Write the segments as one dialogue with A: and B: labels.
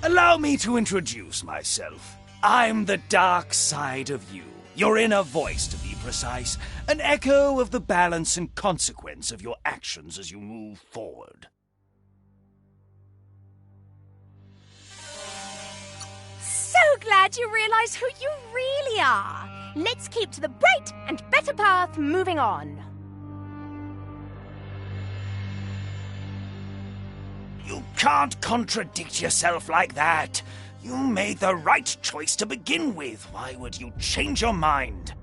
A: Allow me to introduce myself. I'm the dark side of you. Your inner voice, to be precise. An echo of the balance and consequence of your actions as you move forward.
B: So glad you realize who you really are. Let's keep to the bright and better path moving on.
A: You can't contradict yourself like that. You made the right choice to begin with. Why would you change your mind?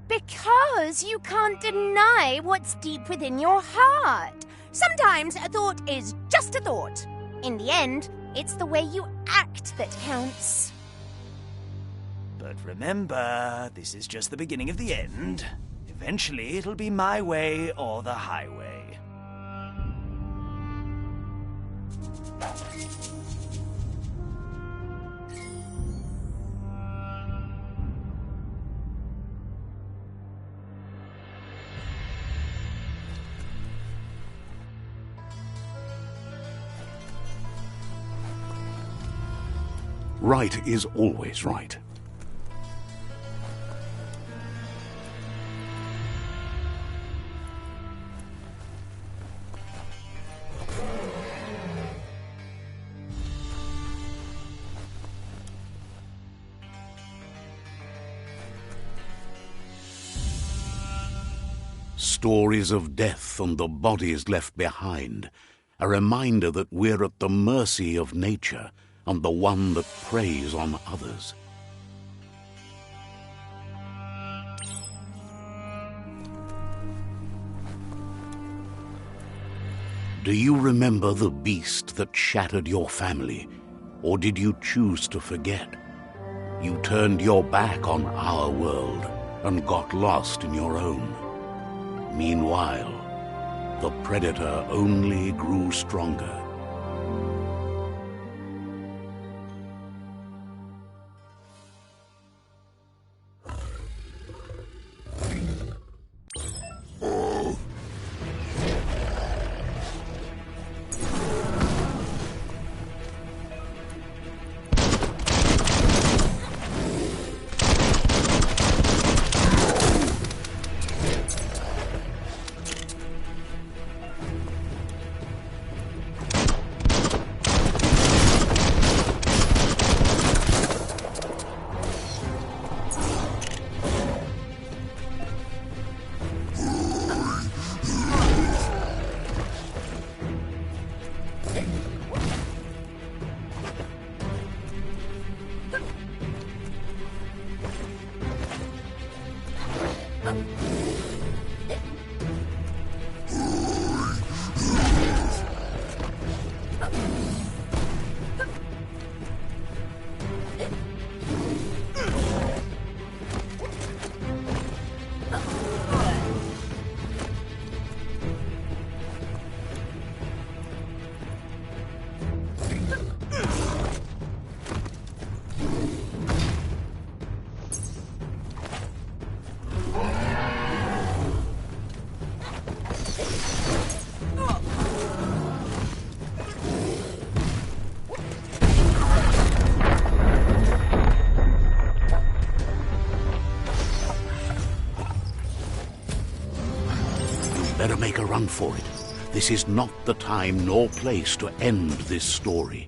B: Because you can't deny what's deep within your heart. Sometimes a thought is just a thought. In the end, it's the way you act that counts.
A: But remember, this is just the beginning of the end. Eventually, it'll be my way or the highway.
C: Right is always right. Stories of death and the bodies left behind, a reminder that we're at the mercy of nature and the one that preys on others. Do you remember the beast that shattered your family, or did you choose to forget? You turned your back on our world and got lost in your own. Meanwhile, the predator only grew stronger. Better make a run for it. This is not the time nor place to end this story.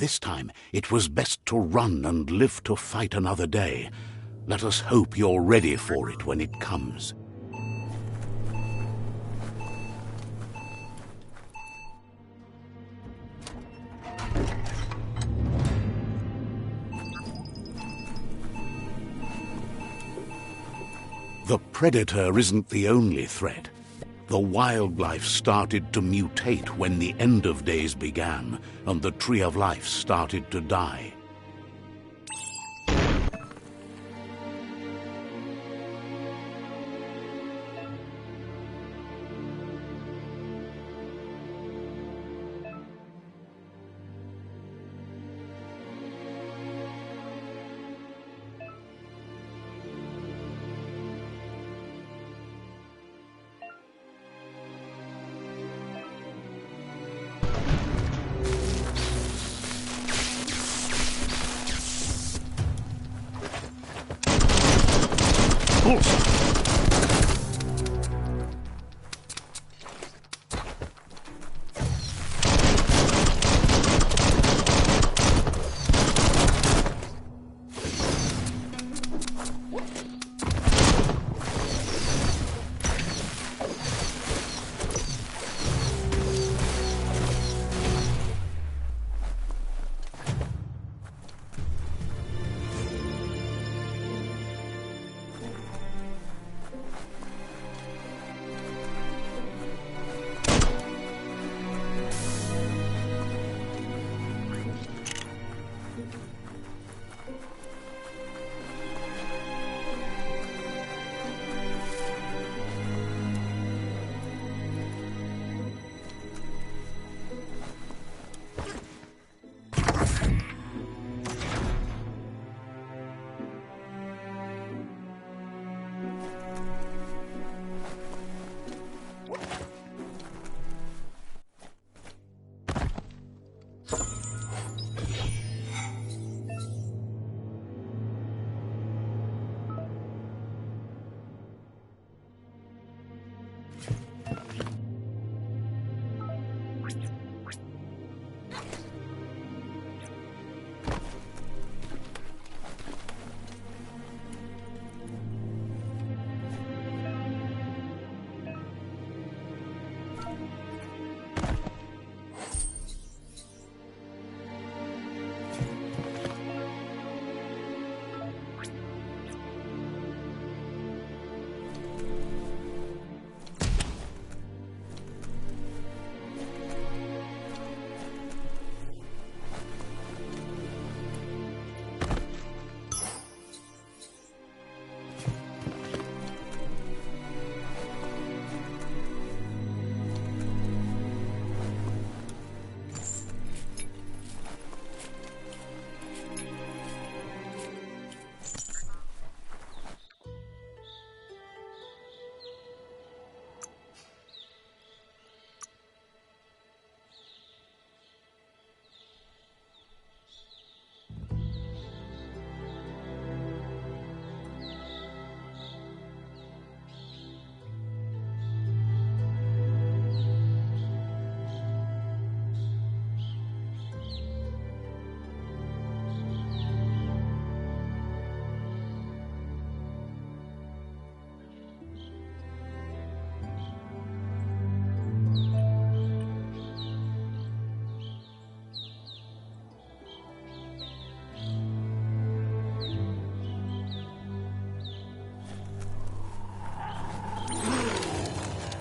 C: This time it was best to run and live to fight another day. Let us hope you're ready for it when it comes. The predator isn't the only threat. The wildlife started to mutate when the end of days began, and the tree of life started to die.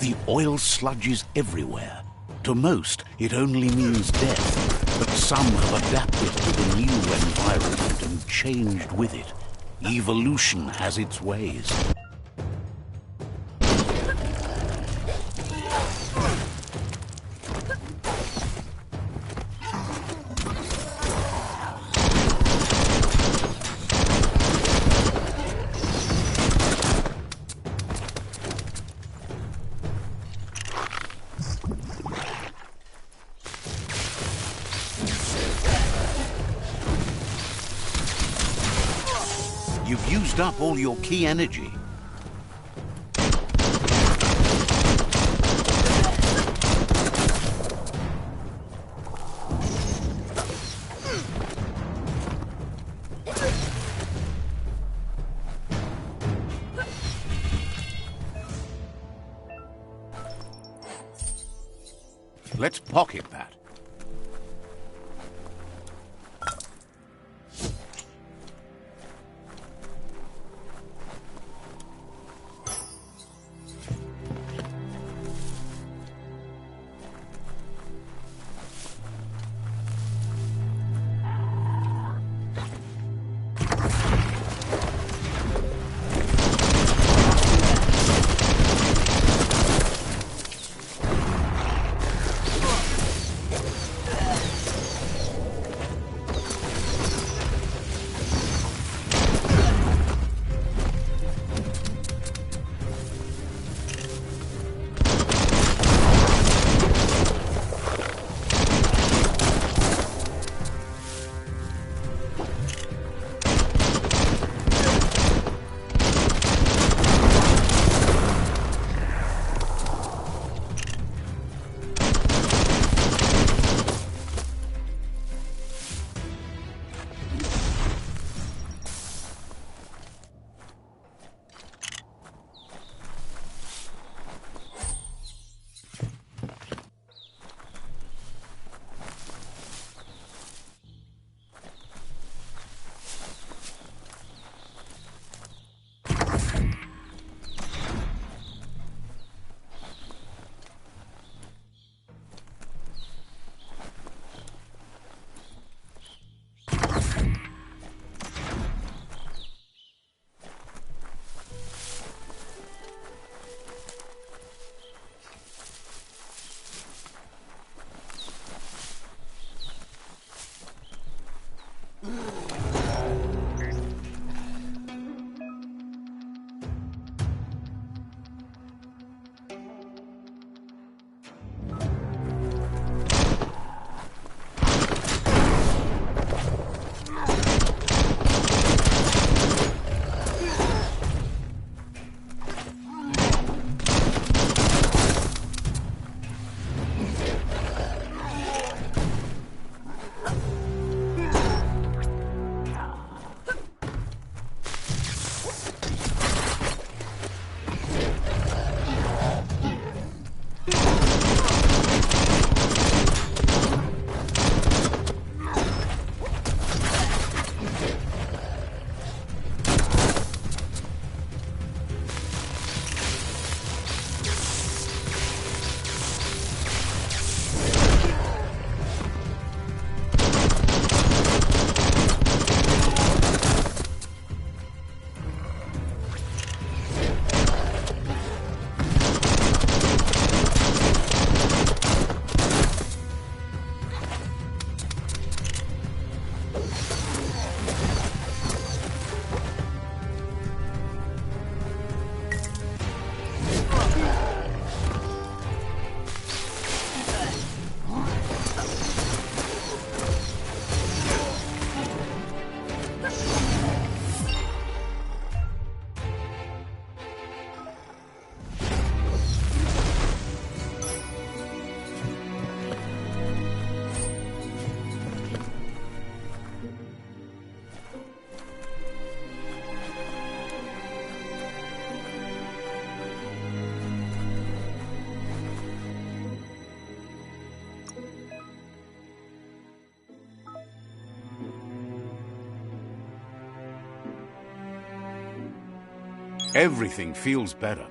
C: The oil sludges everywhere. To most, it only means death, but some have adapted to the new environment and changed with it. Evolution has its ways. You've used up all your key energy. Let's pocket that. Everything feels better.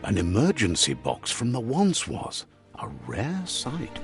C: An emergency box from the once was. A rare sight.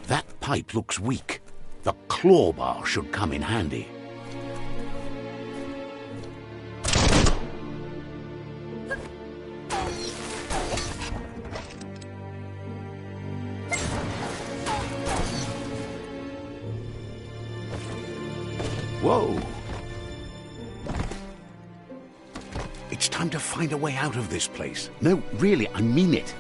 C: That pipe looks weak. The claw bar should come in handy. Whoa! It's time to find a way out of this place. No, really, I mean it.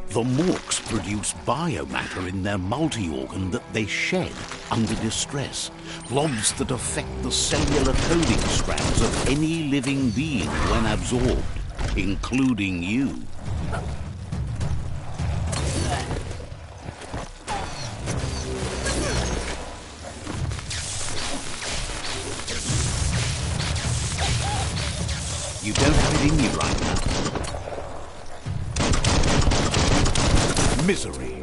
C: The morks produce biomatter in their multi-organ that they shed under distress, blobs that affect the cellular coding strands of any living being when absorbed, including you. You don't have it in you right now. Misery.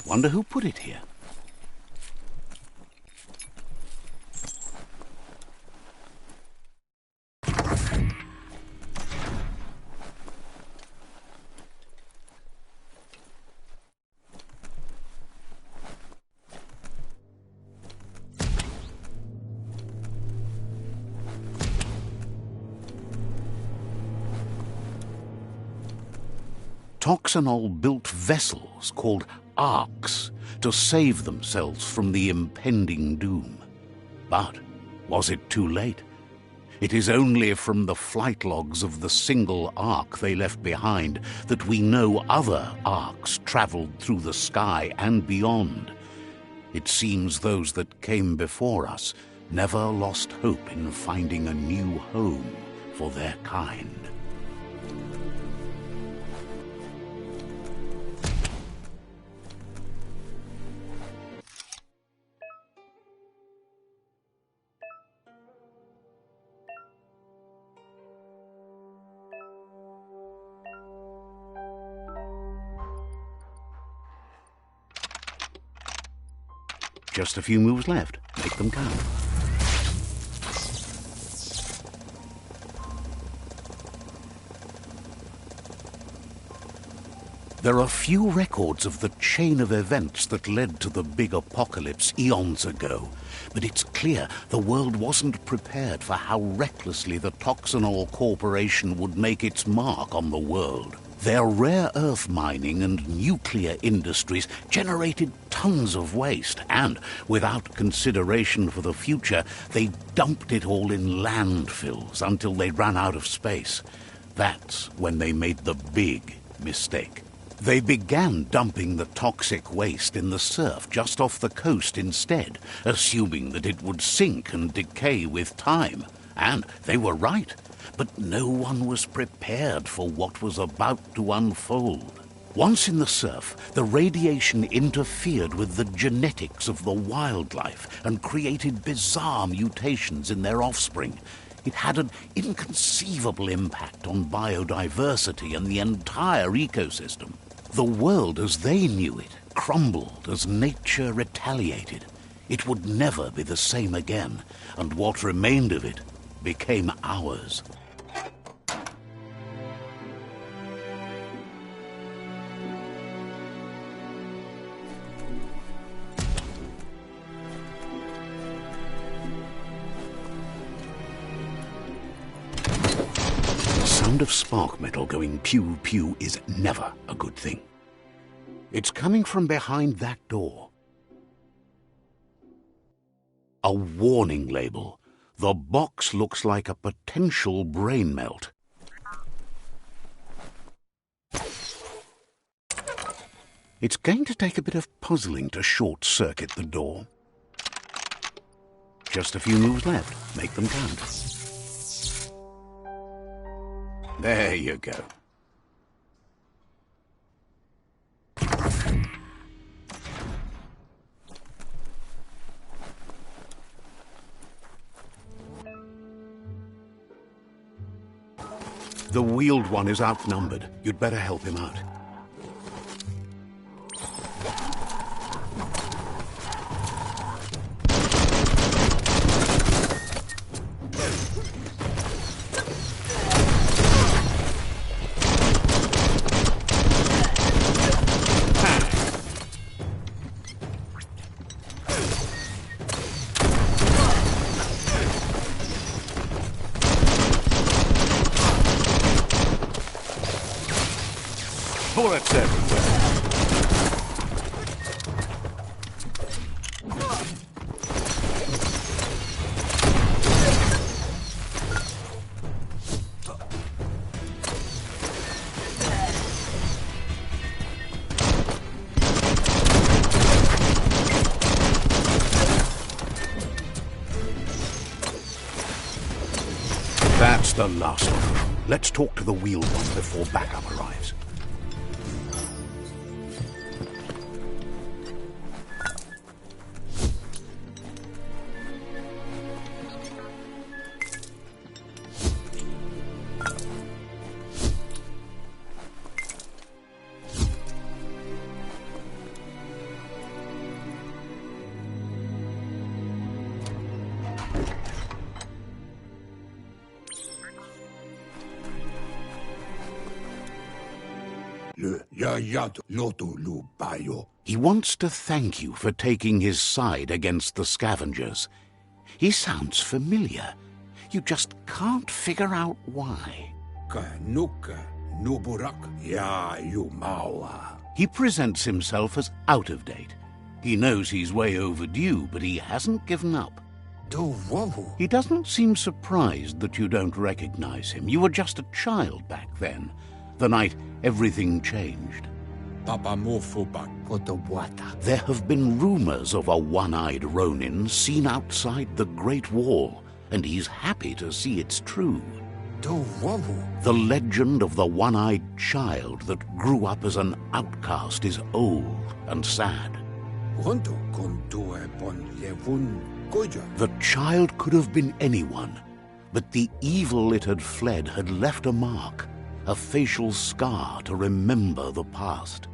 C: Wonder who put it here. Toxanol built vessels called arks to save themselves from the impending doom. But was it too late? It is only from the flight logs of the single ark they left behind that we know other arks traveled through the sky and beyond. It seems those that came before us never lost hope in finding a new home for their kind. Just a few moves left. Make them count. There are few records of the chain of events that led to the big apocalypse eons ago, but it's clear the world wasn't prepared for how recklessly the Toxanol Corporation would make its mark on the world. Their rare earth mining and nuclear industries generated tons of waste, and, without consideration for the future, they dumped it all in landfills until they ran out of space. That's when they made the big mistake. They began dumping the toxic waste in the surf just off the coast instead, assuming that it would sink and decay with time. And they were right. But no one was prepared for what was about to unfold. Once in the surf, the radiation interfered with the genetics of the wildlife and created bizarre mutations in their offspring. It had an inconceivable impact on biodiversity and the entire ecosystem. The world as they knew it crumbled as nature retaliated. It would never be the same again, and what remained of it became ours. The sound of spark metal going pew-pew is never a good thing. It's coming from behind that door. A warning label. The box looks like a potential brain melt. It's going to take a bit of puzzling to short-circuit the door. Just a few moves left. Make them count. There you go. The wheeled one is outnumbered. You'd better help him out. Bullets everywhere. That's the last of them. Let's talk to the wheeled one before backup arrives. He wants to thank you for taking his side against the scavengers. He sounds familiar. You just can't figure out why. He presents himself as out of date. He knows he's way overdue, but he hasn't given up. He doesn't seem surprised that you don't recognize him. You were just a child back then, the night everything changed. There have been rumors of a one-eyed Ronin seen outside the Great Wall, and he's happy to see it's true. The legend of the one-eyed child that grew up as an outcast is old and sad. The child could have been anyone, but the evil it had fled had left a mark, a facial scar to remember the past.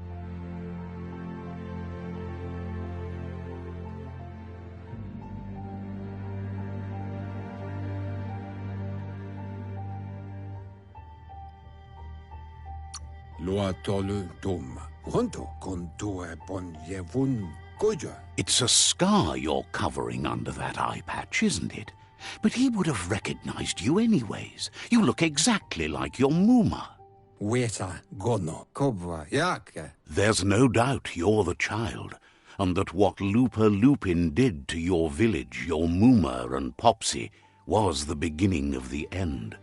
C: It's a scar you're covering under that eye patch, isn't it? But he would have recognized you anyways. You look exactly like your Muma. There's no doubt you're the child, and that what Lupa Lupin did to your village, your Muma and Popsy, was the beginning of the end.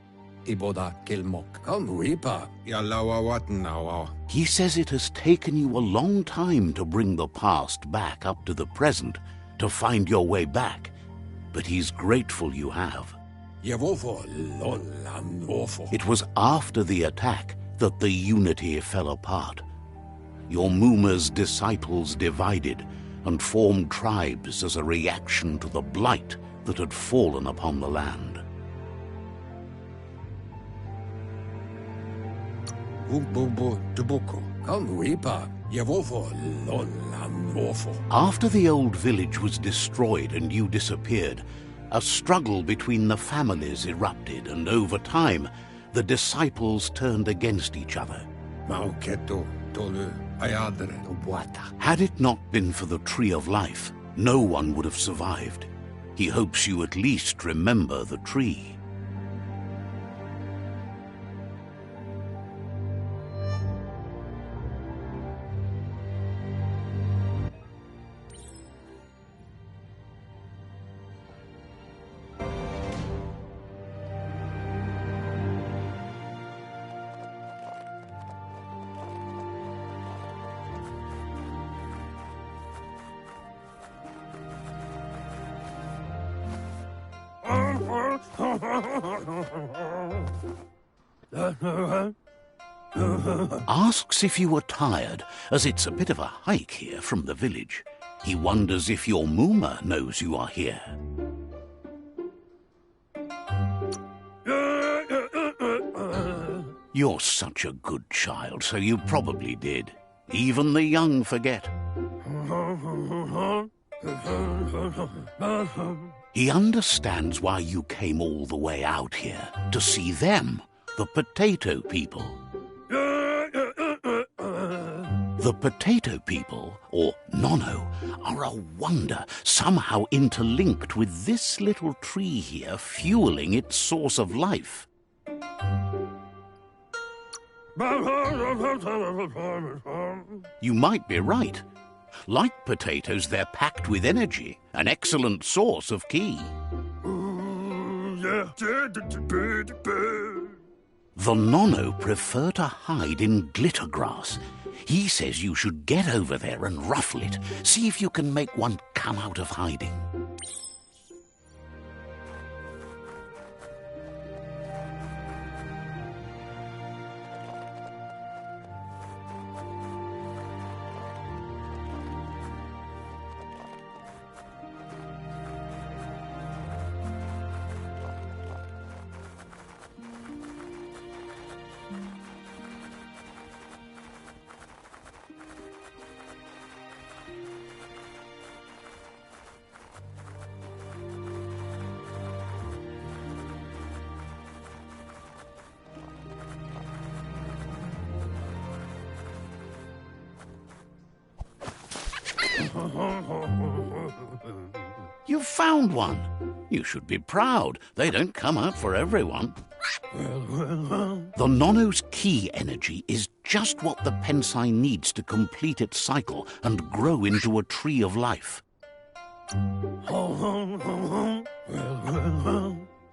C: He says it has taken you a long time to bring the past back up to the present, to find your way back, but he's grateful you have. It was after the attack that the Unity fell apart. your Muma's disciples divided and formed tribes as a reaction to the blight that had fallen upon the land. After the old village was destroyed and you disappeared, a struggle between the families erupted, and over time, the disciples turned against each other. Had it not been for the Tree of Life, no one would have survived. He hopes you at least remember the tree. Asks if you are tired, as it's a bit of a hike here from the village. He wonders if your Muma knows you are here. You're such a good child, so you probably did. Even the young forget. He understands why you came all the way out here, to see them, the potato people. The potato people, or Nono, are a wonder, somehow interlinked with this little tree here, fueling its source of life. You might be right. Like potatoes, they're packed with energy, an excellent source of ki. The Nono prefer to hide in glitter grass. He says you should get over there and ruffle it. See if you can make one come out of hiding. You found one. You should be proud. They don't come out for everyone. The Nono's ki energy is just what the Pensai needs to complete its cycle and grow into a tree of life.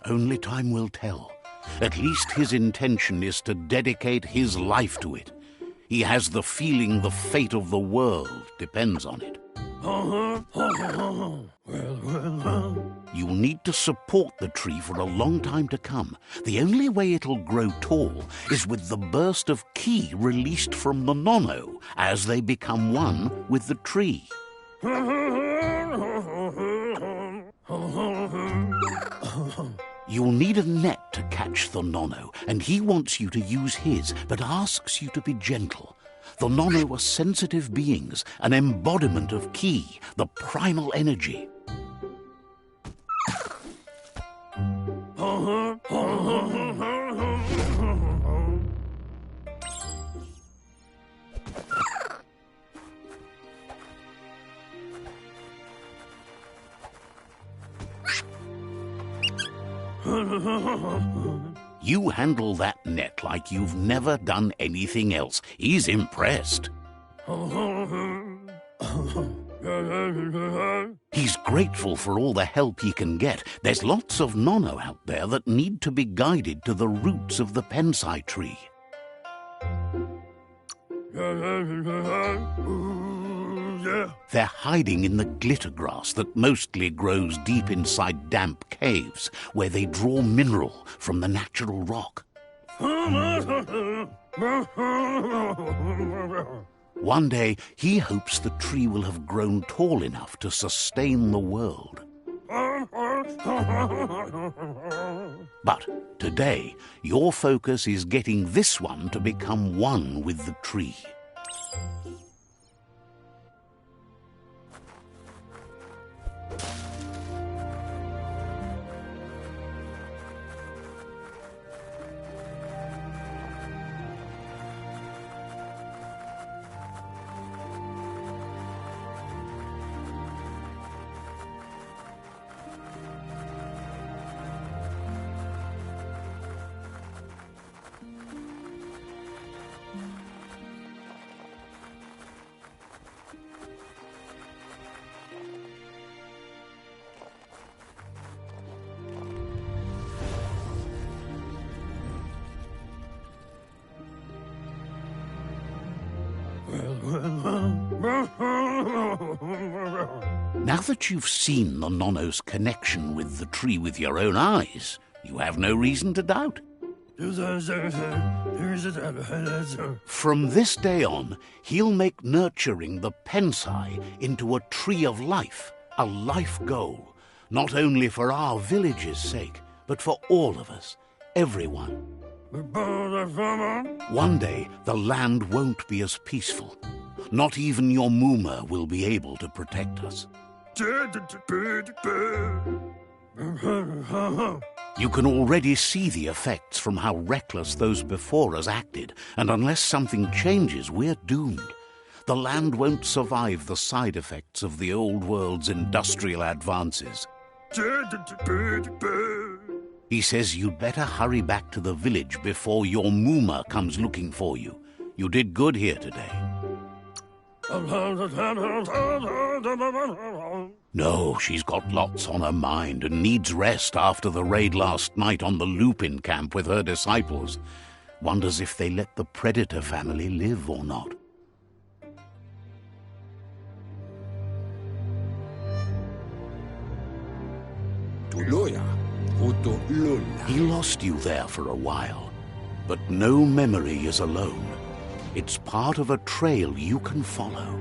C: Only time will tell. At least his intention is to dedicate his life to it. He has the feeling the fate of the world depends on it. You'll need to support the tree for a long time to come. The only way it'll grow tall is with the burst of ki released from the Nono as they become one with the tree. You'll need a net to catch the Nono, and he wants you to use his, but asks you to be gentle. The Nono are sensitive beings, an embodiment of ki, the primal energy. You handle that net like you've never done anything else. He's impressed. He's grateful for all the help he can get. There's lots of Nono out there that need to be guided to the roots of the Pensai tree. They're hiding in the glitter grass that mostly grows deep inside damp caves, where they draw mineral from the natural rock. One day, he hopes the tree will have grown tall enough to sustain the world. But today, your focus is getting this one to become one with the tree. Now that you've seen the Nonno's connection with the tree with your own eyes, you have no reason to doubt. From this day on, he'll make nurturing the Pensai into a tree of life, a life goal, not only for our village's sake, but for all of us, everyone. One day, the land won't be as peaceful. Not even your Mooma will be able to protect us. You can already see the effects from how reckless those before us acted, and unless something changes, we're doomed. The land won't survive the side effects of the old world's industrial advances. He says you'd better hurry back to the village before your Mooma comes looking for you. You did good here today. No, she's got lots on her mind and needs rest after the raid last night on the Lupin camp with her disciples. Wonders if they let the Predator family live or not. He lost you there for a while, but no memory is alone. It's part of a trail you can follow.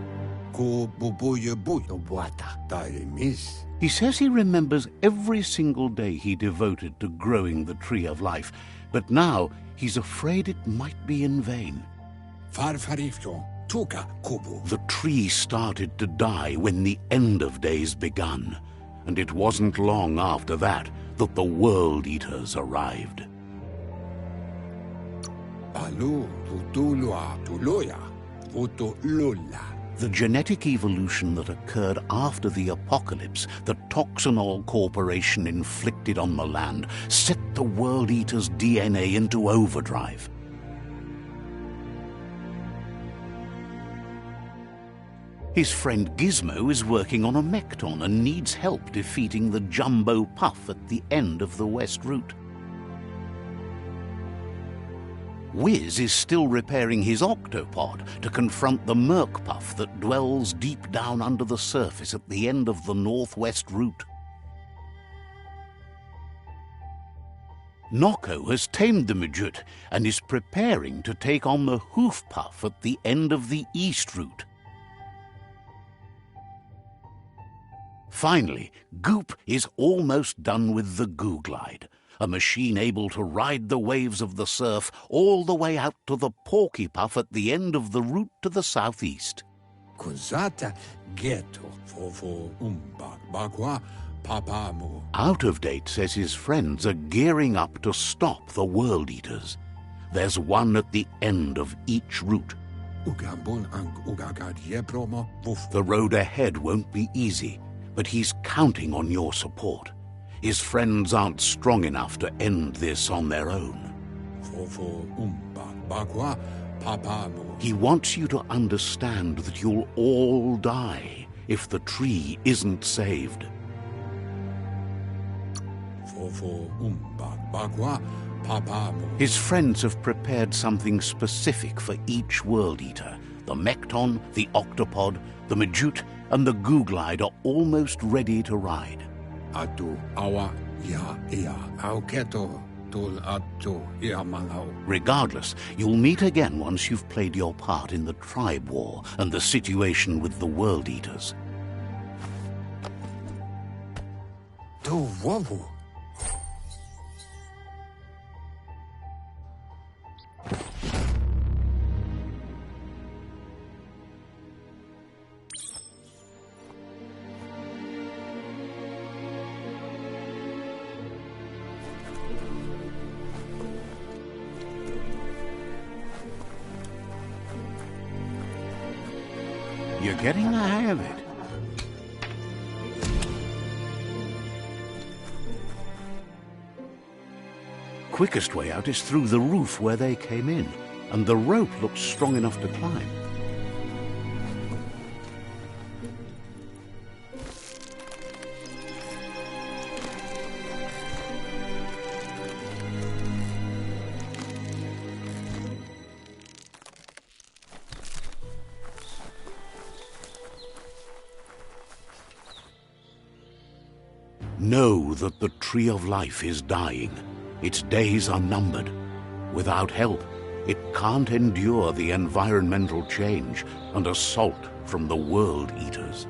C: He says he remembers every single day he devoted to growing the tree of life, but now he's afraid it might be in vain. The tree started to die when the end of days begun, and it wasn't long after that that the World Eaters arrived. The genetic evolution that occurred after the apocalypse that Toxanol Corporation inflicted on the land set the World Eater's DNA into overdrive. His friend Gizmo is working on a Mekton and needs help defeating the Jumbo Puff at the end of the West Route. Wiz is still repairing his octopod to confront the Merc Puff that dwells deep down under the surface at the end of the Northwest Route. Nocco has tamed the Midget and is preparing to take on the Hoof Puff at the end of the East Route. Finally, Goop is almost done with the Goo Glide, a machine able to ride the waves of the surf all the way out to the Porky Puff at the end of the route to the southeast. Out of Date says his friends are gearing up to stop the World Eaters. There's one at the end of each route. The road ahead won't be easy, but he's counting on your support. His friends aren't strong enough to end this on their own. He wants you to understand that you'll all die if the tree isn't saved. His friends have prepared something specific for each World Eater. The Mekton, the Octopod, the Majute, and the Goo Glide are almost ready to ride. Regardless, you'll meet again once you've played your part in the tribe war and the situation with the World Eaters. You're getting the hang of it. Quickest way out is through the roof where they came in, and the rope looks strong enough to climb. Know that the Tree of Life is dying. Its days are numbered. Without help, it can't endure the environmental change and assault from the World Eaters.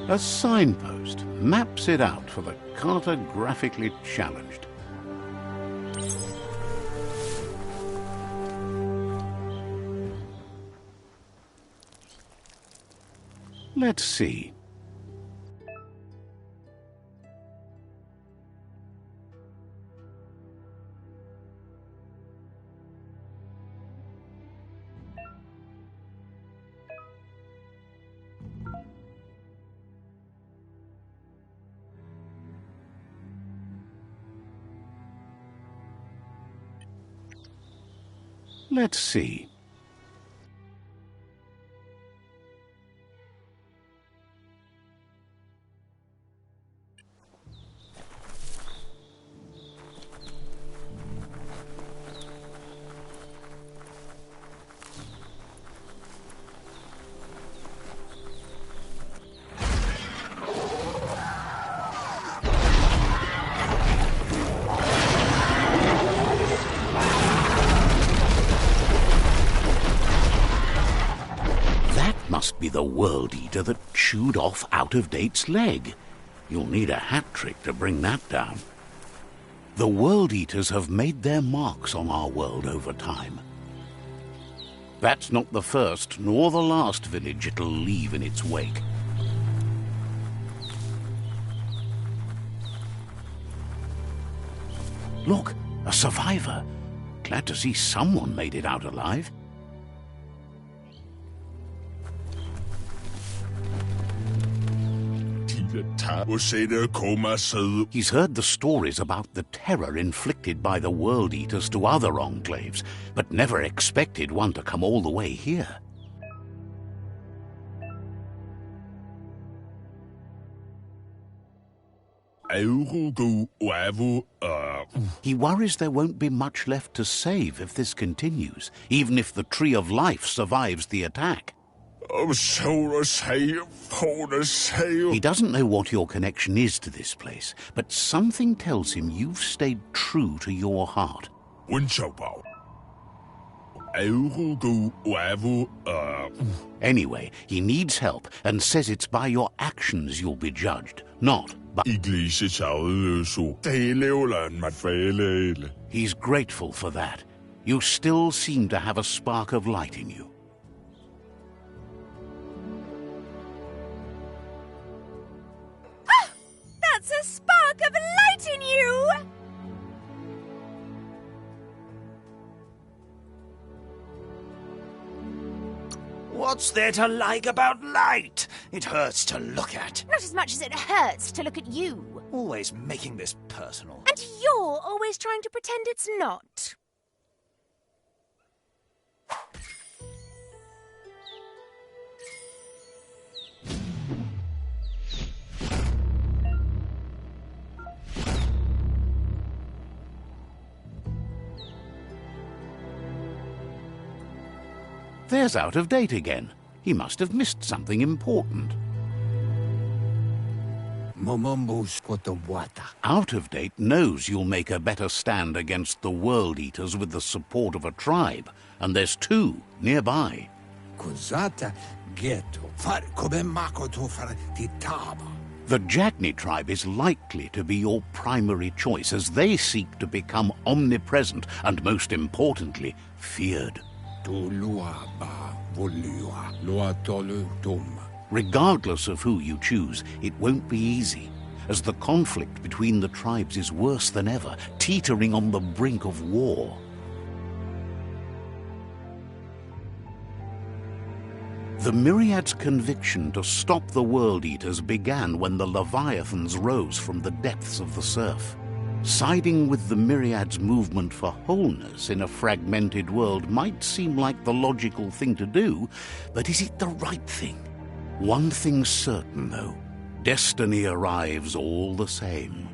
C: A signpost maps it out for the cartographically challenged. Let's see. Let's see. Must be the World Eater that chewed off Out-of-Date's leg. You'll need a hat trick to bring that down. The World Eaters have made their marks on our world over time. That's not the first nor the last village it'll leave in its wake. Look, a survivor. Glad to see someone made it out alive. He's heard the stories about the terror inflicted by the World Eaters to other enclaves, but never expected one to come all the way here. He worries there won't be much left to save if this continues, even if the Tree of Life survives the attack. He doesn't know what your connection is to this place, but something tells him you've stayed true to your heart. Anyway, he needs help and says it's by your actions you'll be judged, not by... He's grateful for that. You still seem to have a spark of light in you.
B: That's a spark of light in you!
A: What's there to like about light? It hurts to look at.
B: Not as much as it hurts to look at you.
A: Always making this personal.
B: And you're always trying to pretend it's not.
C: There's Out of Date again. He must have missed something important. Out of Date knows you'll make a better stand against the World Eaters with the support of a tribe, and there's 2 nearby.
D: The
C: Jagni tribe is likely to be your primary choice as they seek to become omnipresent and, most importantly, feared. Regardless of who you choose, it won't be easy, as the conflict between the tribes is worse than ever, teetering on the brink of war. The Myriad's conviction to stop the World Eaters began when the Leviathans rose from the depths of the surf. Siding with the Myriad's movement for wholeness in a fragmented world might seem like the logical thing to do, but is it the right thing? One thing's certain, though. Destiny arrives all the same.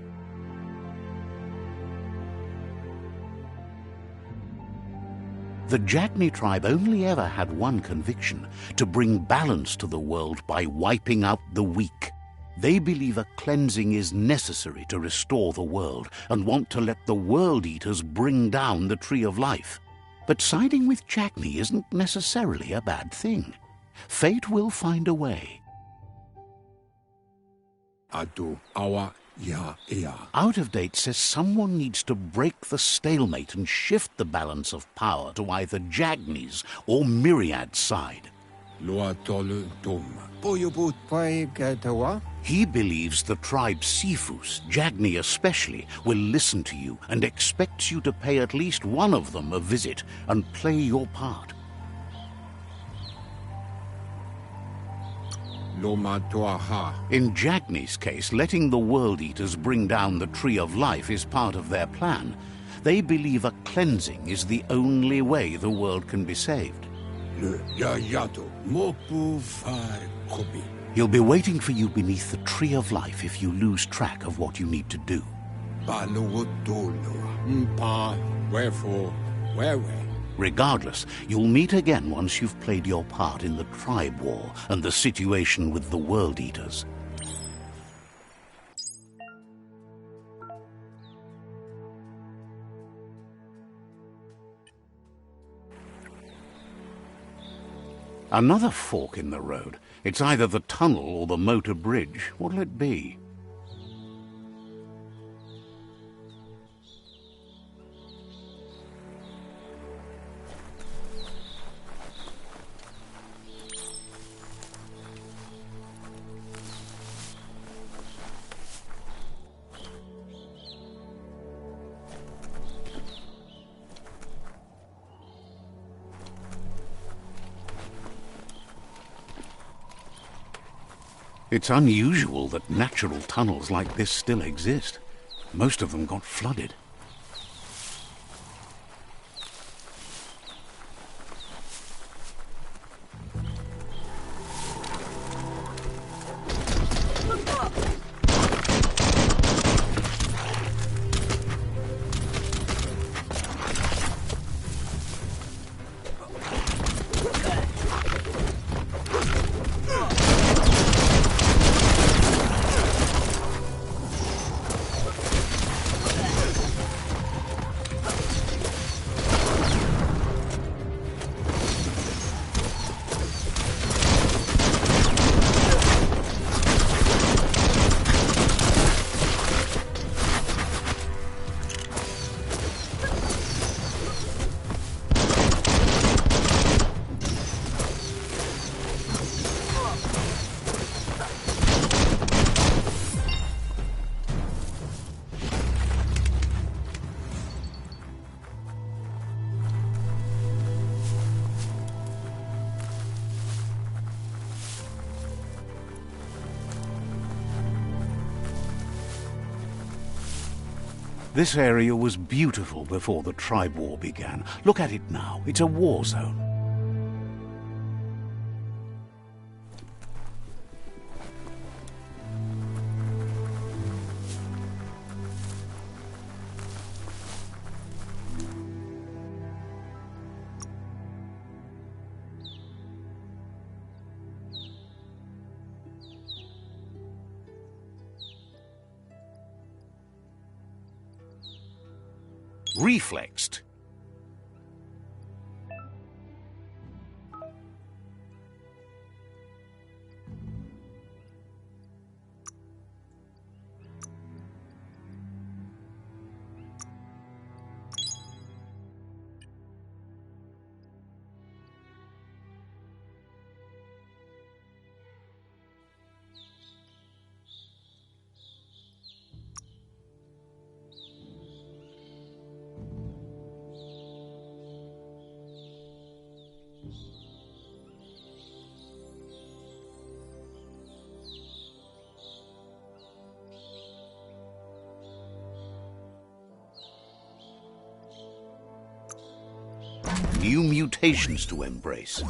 C: The Jagni tribe only ever had one conviction: to bring balance to the world by wiping out the weak. They believe a cleansing is necessary to restore the world and want to let the World Eaters bring down the Tree of Life. But siding with Jagni isn't necessarily a bad thing. Fate will find a way. Out of Date says someone needs to break the stalemate and shift the balance of power to either Jagni's or Myriad's side. He believes the tribe Sifus, Jagni especially, will listen to you and expects you to pay at least one of them a visit and play your part. In Jagni's case, letting the World Eaters bring down the Tree of Life is part of their plan. They believe a cleansing is the only way the world can be saved. He'll be waiting for you beneath the Tree of Life if you lose track of what you need to do. Regardless, you'll meet again once you've played your part in the tribe war and the situation with the World Eaters. Another fork in the road. It's either the tunnel or the motor bridge. What'll it be? It's unusual that natural tunnels like this still exist. Most of them got flooded. This area was beautiful before the tribe war began. Look at it now. It's a war zone. reflexed. New mutations to embrace.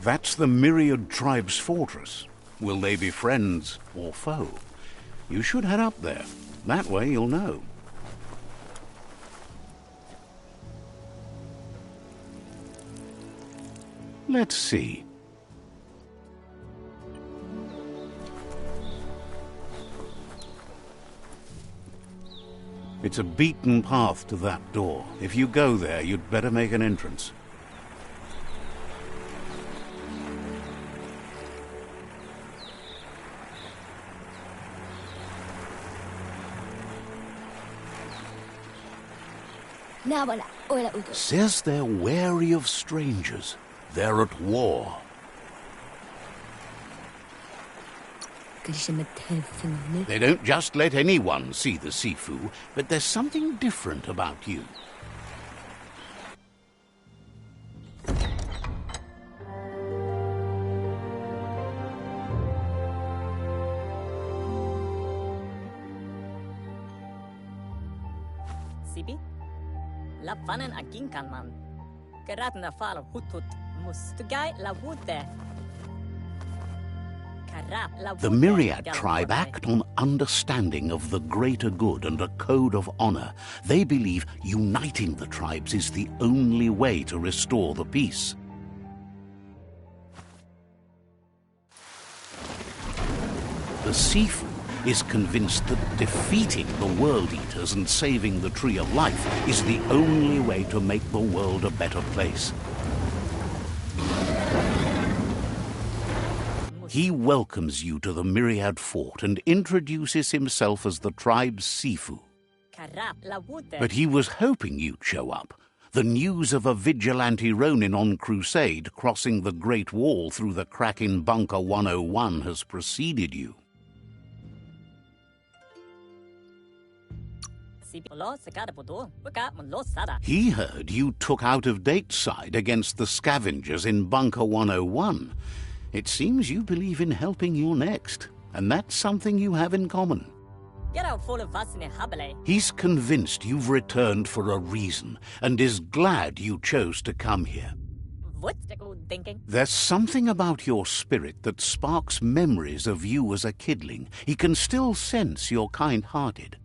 C: That's the Myriad Tribe's fortress. Will they be friends or foe? You should head up there. That way you'll know. Let's see. It's a beaten path to that door. If you go there, you'd better make an entrance. Says they're wary of strangers. They're at war. They don't just let anyone see the Sifu, but there's something different about you.
D: Sibi? La fanen aginkan man. Geratna fal hutut mustugai la wute.
C: The Myriad tribe act on understanding of the greater good and a code of honor. They believe uniting the tribes is the only way to restore the peace. The Sifu is convinced that defeating the World Eaters and saving the Tree of Life is the only way to make the world a better place. He welcomes you to the Myriad Fort and introduces himself as the tribe's Sifu. But he was hoping you'd show up. The news of a vigilante Ronin on crusade crossing the Great Wall through the crack in Bunker 101 has preceded you. He heard you took out-of-date side against the scavengers in Bunker 101. It seems you believe in helping your next, and that's something you have in common. He's convinced you've returned for a reason, and is glad you chose to come here. There's something about your spirit that sparks memories of you as a kidling. He can still sense you're kind-hearted.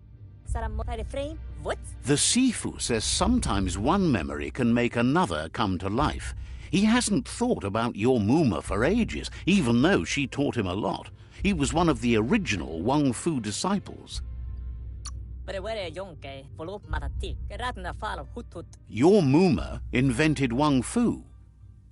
C: The Sifu says sometimes one memory can make another come to life. He hasn't thought about your Muma for ages, even though she taught him a lot. He was one of the original Wang Fu disciples. Your Muma invented Wung Fu.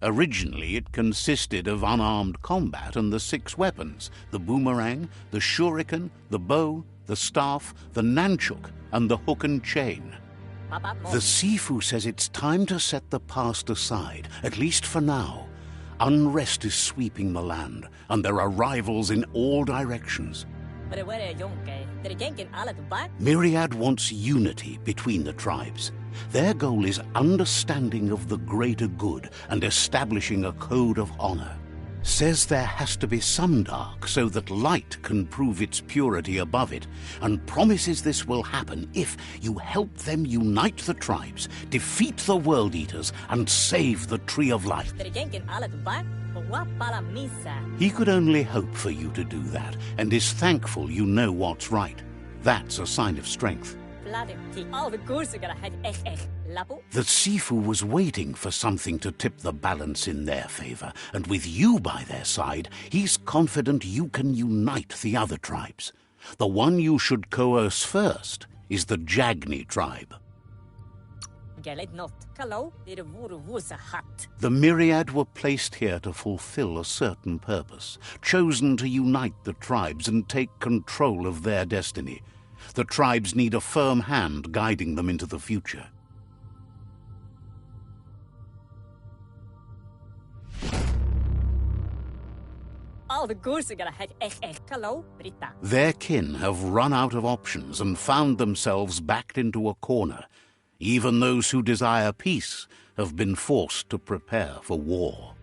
C: Originally, it consisted of unarmed combat and the 6 weapons: the boomerang, the shuriken, the bow, the staff, the nunchuk, and the hook and chain. The Sifu says it's time to set the past aside, at least for now. Unrest is sweeping the land, and there are rivals in all directions. Myriad wants unity between the tribes. Their goal is understanding of the greater good and establishing a code of honor. Says there has to be some dark so that light can prove its purity above it, and promises this will happen if you help them unite the tribes, defeat the World Eaters, and save the Tree of Life. He could only hope for you to do that, and is thankful you know what's right. That's a sign of strength. The Sifu was waiting for something to tip the balance in their favor, and with you by their side, he's confident you can unite the other tribes. The one you should coerce first is the Jagni tribe. The Myriad were placed here to fulfill a certain purpose, chosen to unite the tribes and take control of their destiny. The tribes need a firm hand guiding them into the future. Their kin have run out of options and found themselves backed into a corner. Even those who desire peace have been forced to prepare for war.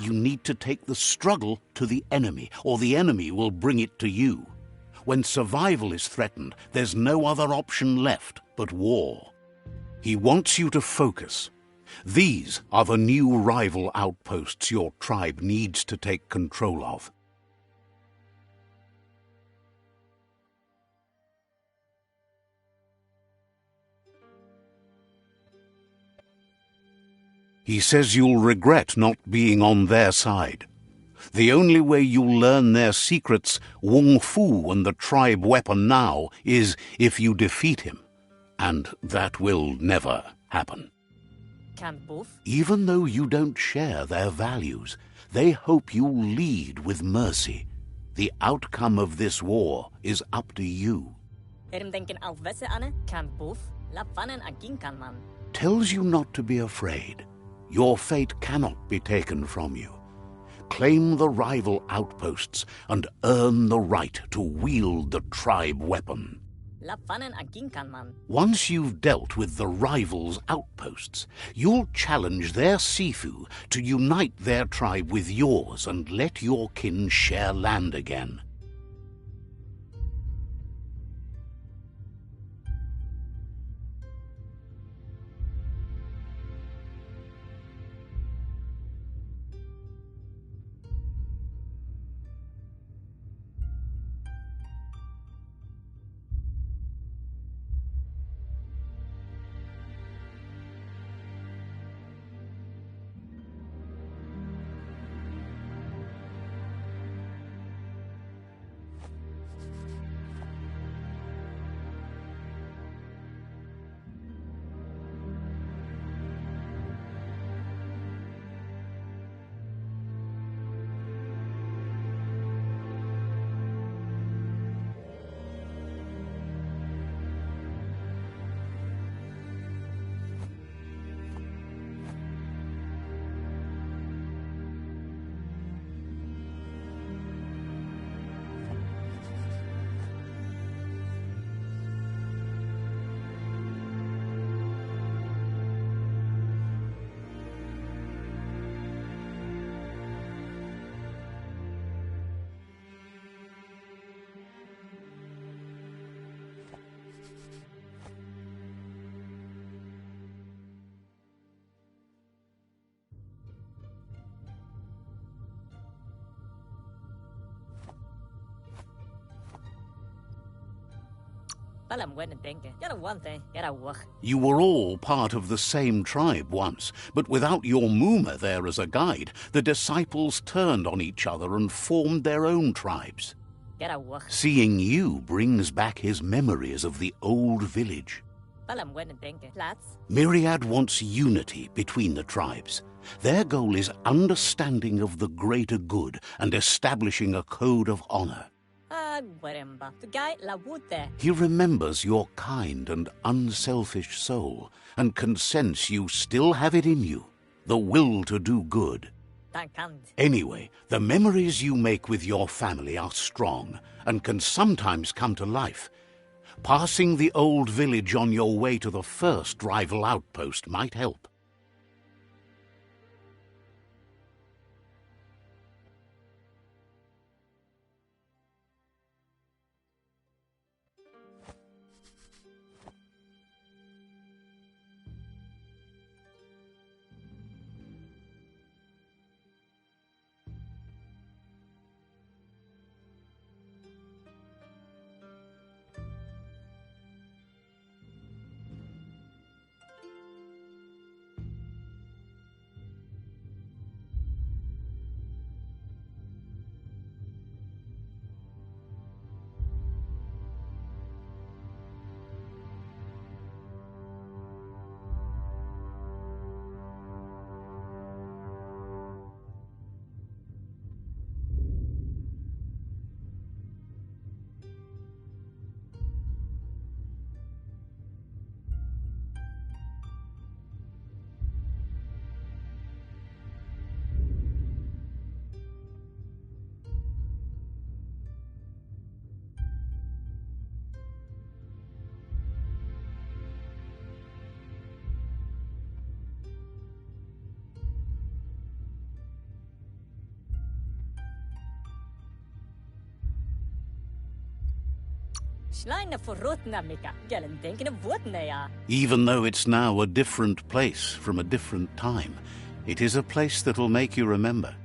C: You need to take the struggle to the enemy, or the enemy will bring it to you. When survival is threatened, there's no other option left but war. He wants you to focus. These are the new rival outposts your tribe needs to take control of. He says you'll regret not being on their side. The only way you'll learn their secrets, Wung Fu and the tribe weapon now, is if you defeat him. And that will never happen. Even though you don't share their values, they hope you'll lead with mercy. The outcome of this war is up to you. Tells you not to be afraid. Your fate cannot be taken from you. Claim the rival outposts and earn the right to wield the tribe weapon. Once you've dealt with the rivals' outposts, you'll challenge their Sifu to unite their tribe with yours and let your kin share land again. You were all part of the same tribe once, but without your Muma there as a guide, the disciples turned on each other and formed their own tribes. Seeing you brings back his memories of the old village. Myriad wants unity between the tribes. Their goal is understanding of the greater good and establishing a code of honor. He remembers your kind and unselfish soul and can sense you still have it in you, the will to do good. Anyway, the memories you make with your family are strong and can sometimes come to life. Passing the old village on your way to the first rival outpost might help. Even though it's now a different place from a different time, it is a place that'll make you remember.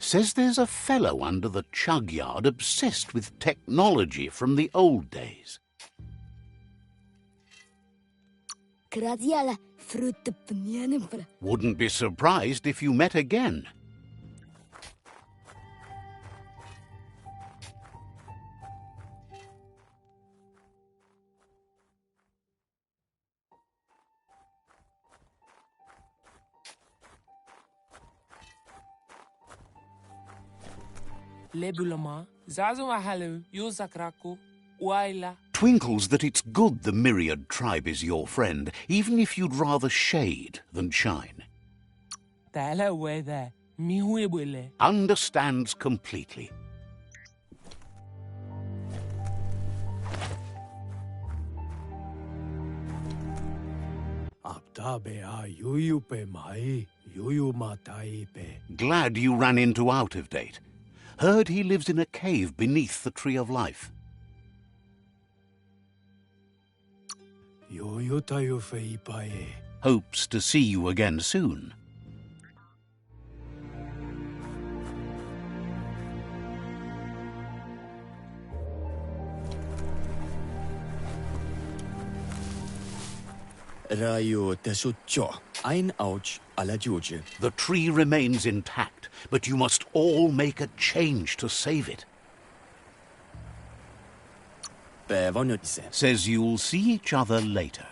C: Says there's a fellow under the chug yard obsessed with technology from the old days. Wouldn't be surprised if you met again. Twinkles that it's good the Myriad tribe is your friend, even if you'd rather shade than shine. Understands completely. Glad you ran into Out of Date. Heard he lives in a cave beneath the Tree of Life. Hopes to see you again soon. The tree remains intact, but you must all make a change to save it. Says you'll see each other later.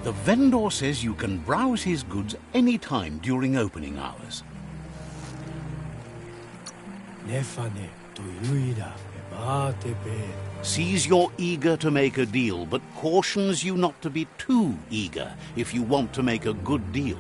C: The vendor says you can browse his goods any time during opening hours. Sees you're eager to make a deal, but cautions you not to be too eager if you want to make a good deal.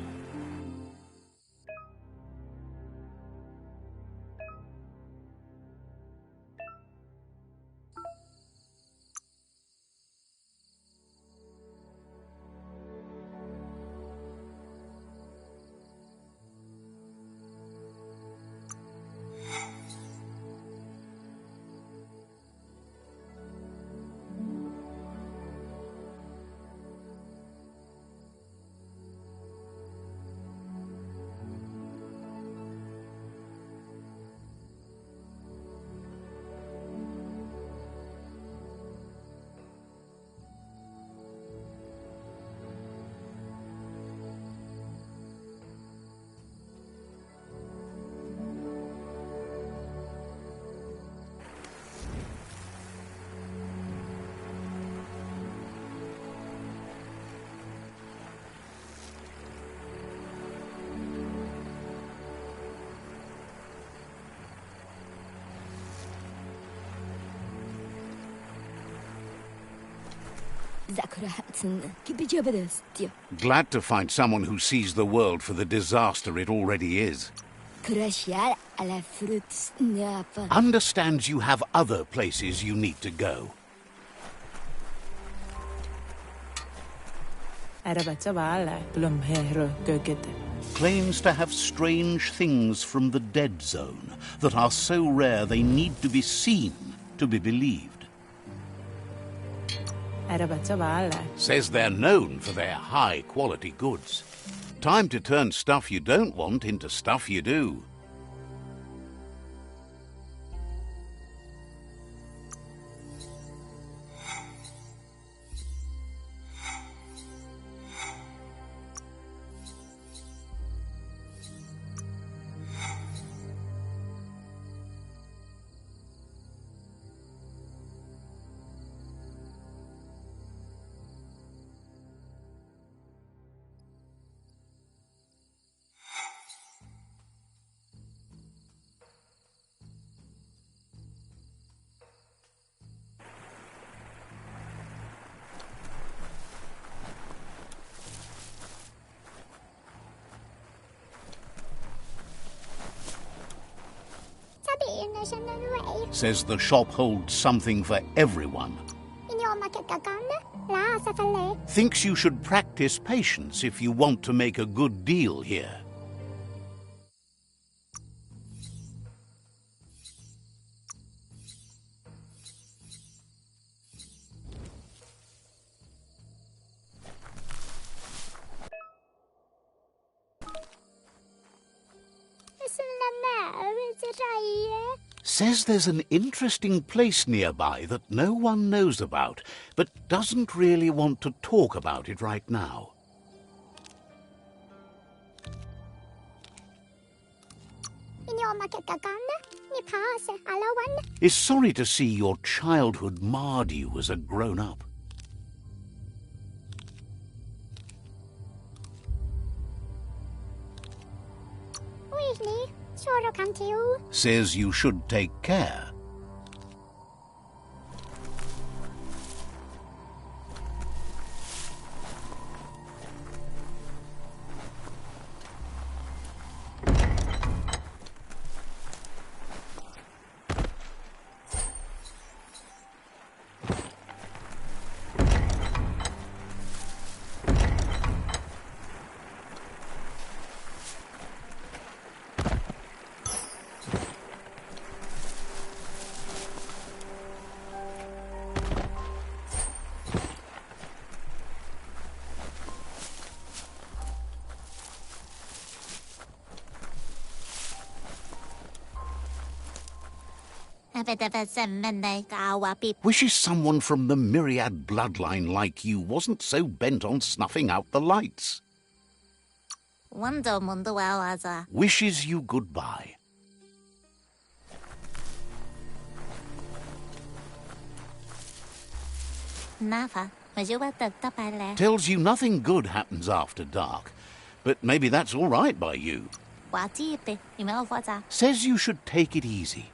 C: Glad to find someone who sees the world for the disaster it already is. Understands you have other places you need to go. Claims to have strange things from the dead zone that are so rare they need to be seen to be believed. Says they're known for their high-quality goods. Time to turn stuff you don't want into stuff you do. Says the shop holds something for everyone. Thinks you should practice patience if you want to make a good deal here. Says there's an interesting place nearby that no one knows about, but doesn't really want to talk about it right now. Is sorry to see your childhood marred you as a grown-up. Says you should take care. Wishes someone from the Myriad bloodline like you wasn't so bent on snuffing out the lights. Wishes you goodbye. Tells you nothing good happens after dark, but maybe that's all right by you. Says you should take it easy.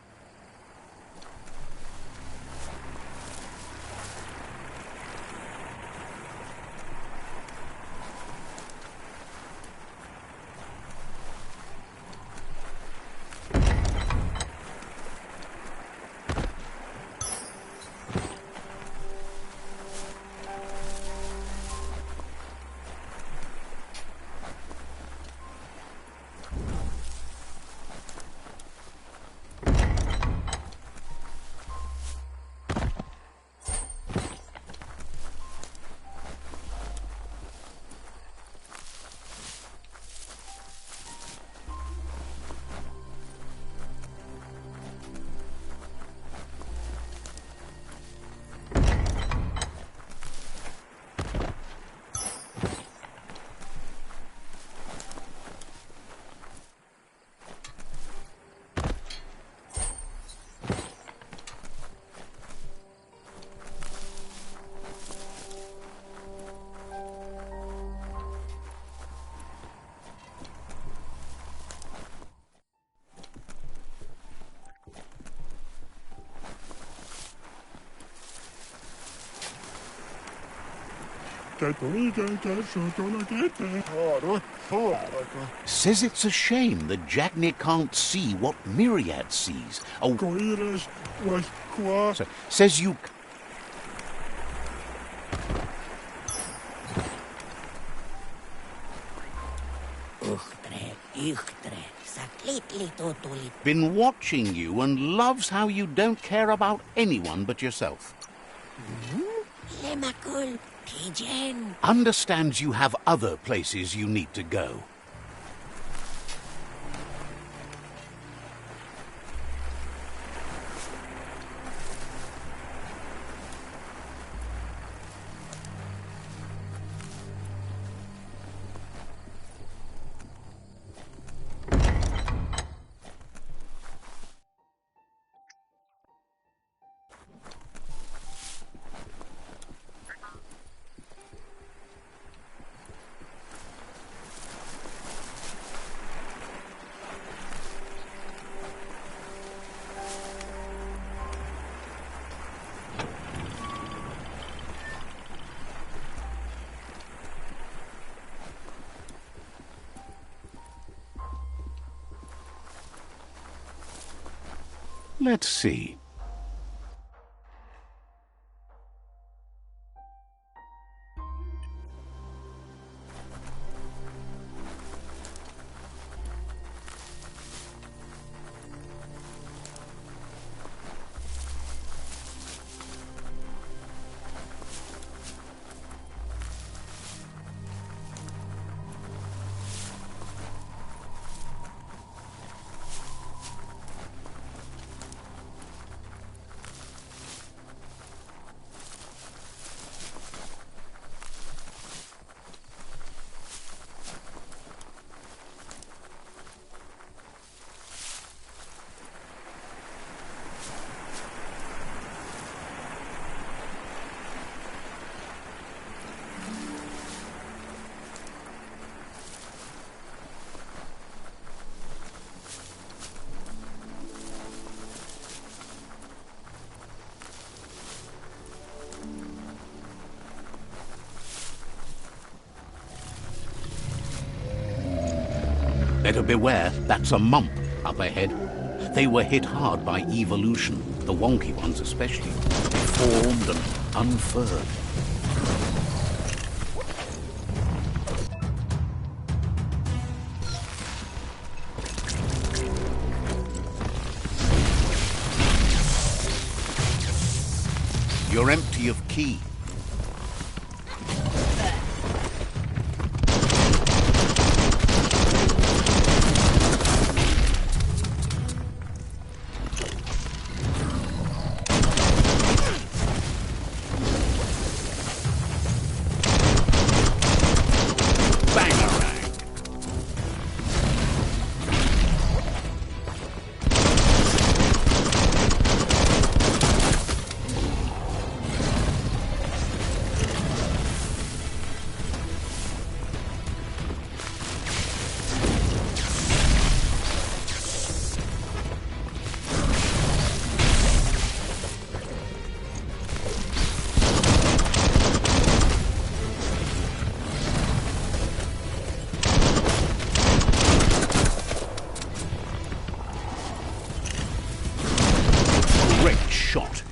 C: Says it's a shame that Jagni can't see what Myriad sees. Oh, says you... Been watching you and loves how you don't care about anyone but yourself. Understands you have other places you need to go. Let's see. Better beware, that's a mump up ahead. They were hit hard by evolution, the wonky ones especially. Deformed and unfurred. You're empty of ki. Shot.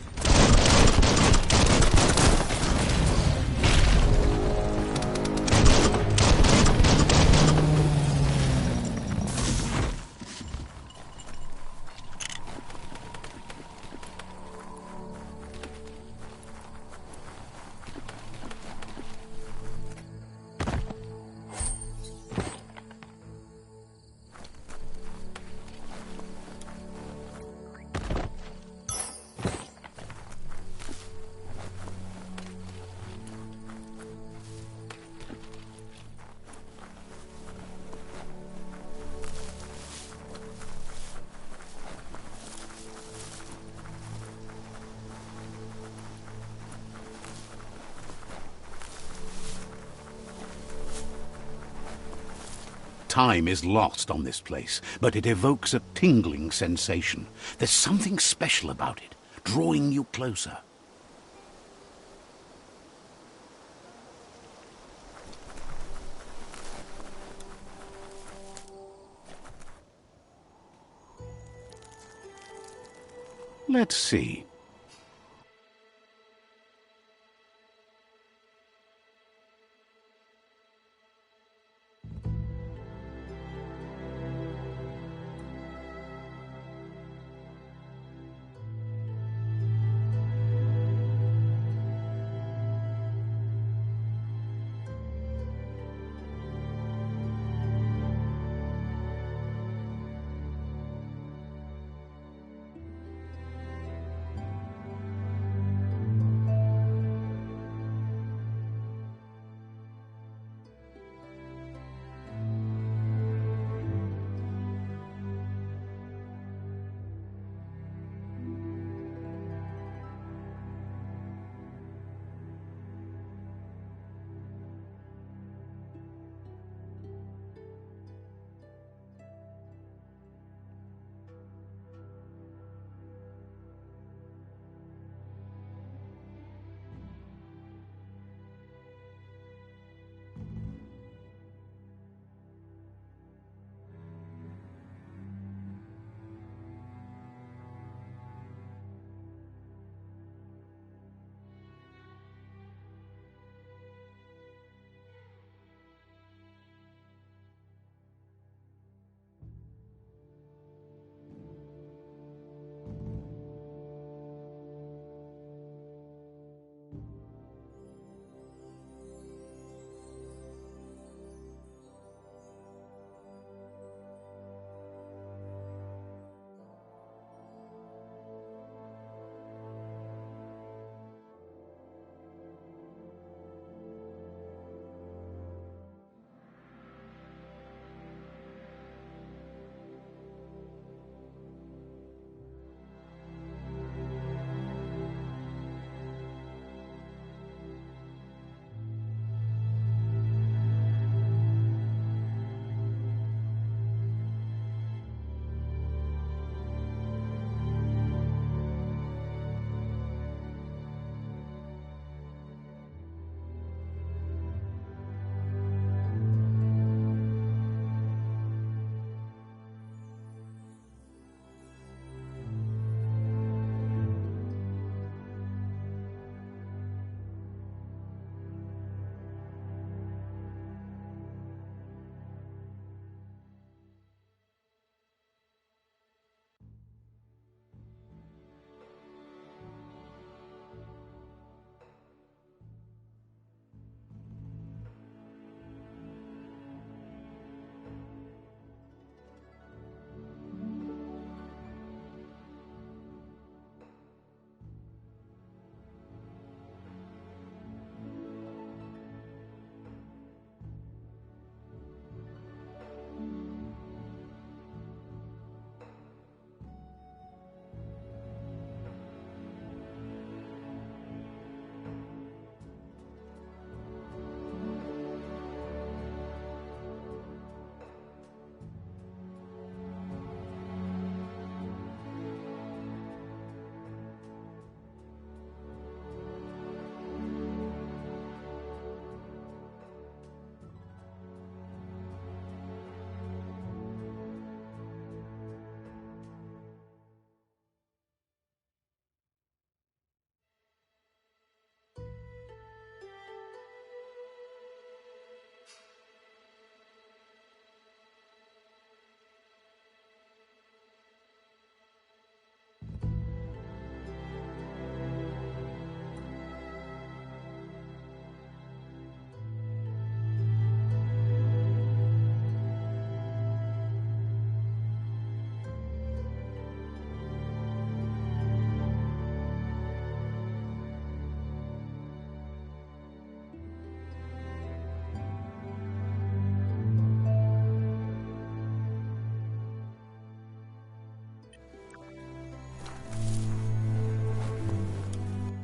C: Time is lost on this place, but it evokes a tingling sensation. There's something special about it, drawing you closer. Let's see.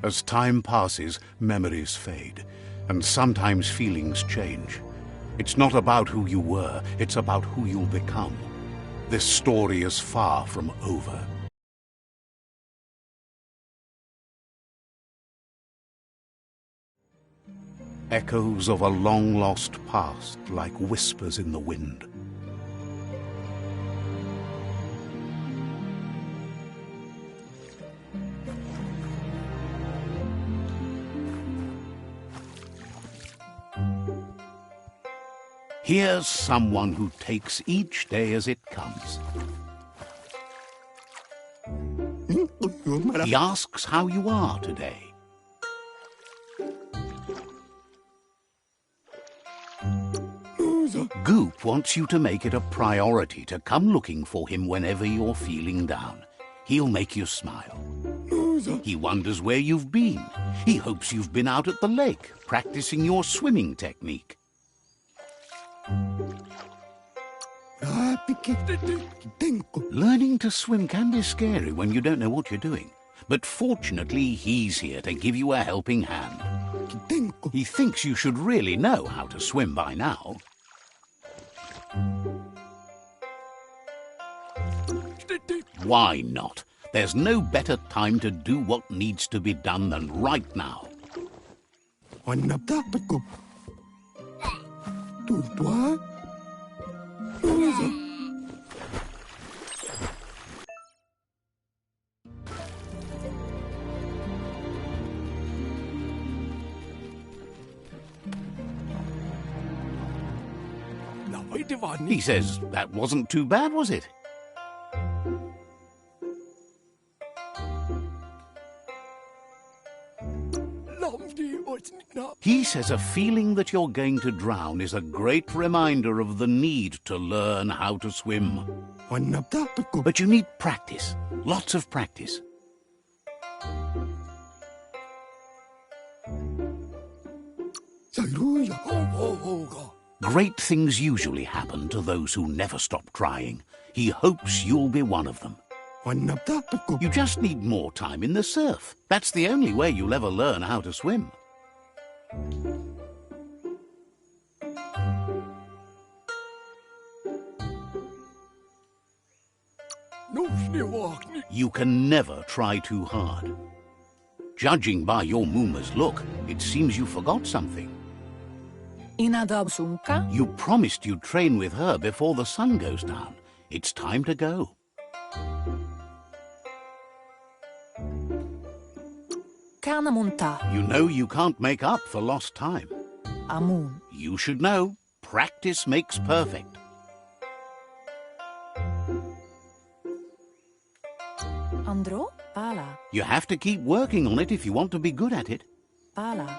C: As time passes, memories fade, and sometimes feelings change. It's not about who you were, it's about who you'll become. This story is far from over. Echoes of a long-lost past like whispers in the wind. Here's someone who takes each day as it comes. He asks how you are today. Goop wants you to make it a priority to come looking for him whenever you're feeling down. He'll make you smile. He wonders where you've been. He hopes you've been out at the lake, practicing your swimming technique. Learning to swim can be scary when you don't know what you're doing. But fortunately, he's here to give you a helping hand. He thinks you should really know how to swim by now. Why not? There's no better time to do what needs to be done than right now. He says, that wasn't too bad, was it? He says a feeling that you're going to drown is a great reminder of the need to learn how to swim. But you need practice, lots of practice. Great things usually happen to those who never stop trying. He hopes you'll be one of them. You just need more time in the surf. That's the only way you'll ever learn how to swim. You can never try too hard. Judging by your Mooma's look, it seems you forgot something. You promised you'd train with her before the sun goes down. It's time to go. You know you can't make up for lost time. You should know, practice makes perfect. You have to keep working on it if you want to be good at it.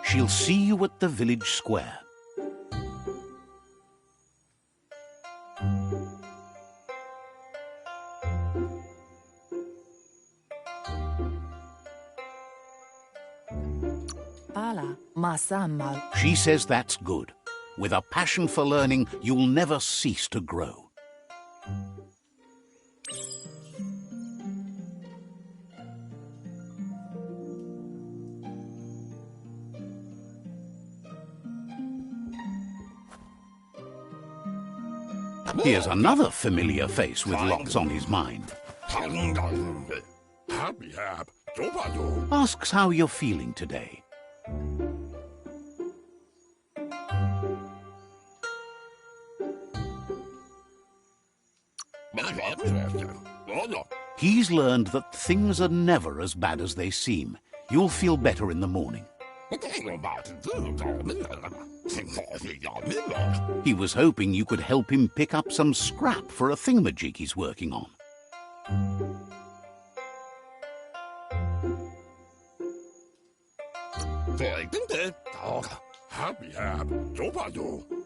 C: She'll see you at the village square. She says that's good. With a passion for learning, you'll never cease to grow. Here's another familiar face with lots on his mind. Asks how you're feeling today. He's learned that things are never as bad as they seem. You'll feel better in the morning. He was hoping you could help him pick up some scrap for a thingamajig he's working on.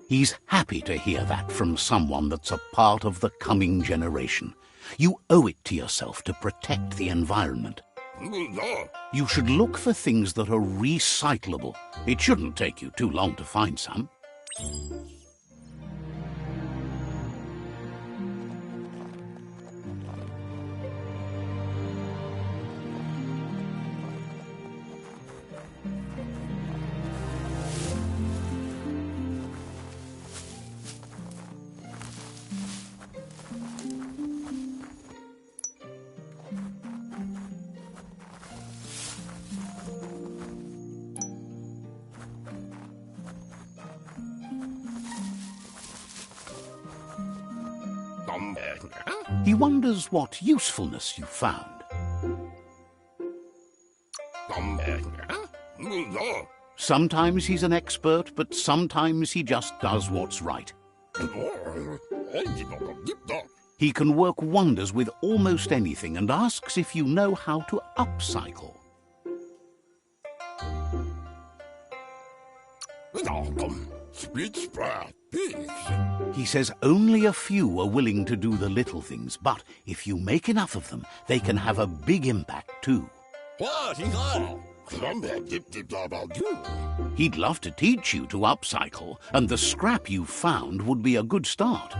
C: He's happy to hear that from someone that's a part of the coming generation. You owe it to yourself to protect the environment. You should look for things that are recyclable. It shouldn't take you too long to find some. He wonders what usefulness you found. Sometimes he's an expert, but sometimes he just does what's right. He can work wonders with almost anything and asks if you know how to upcycle. He says only a few are willing to do the little things, but if you make enough of them, they can have a big impact too. He'd love to teach you to upcycle, and the scrap you found would be a good start.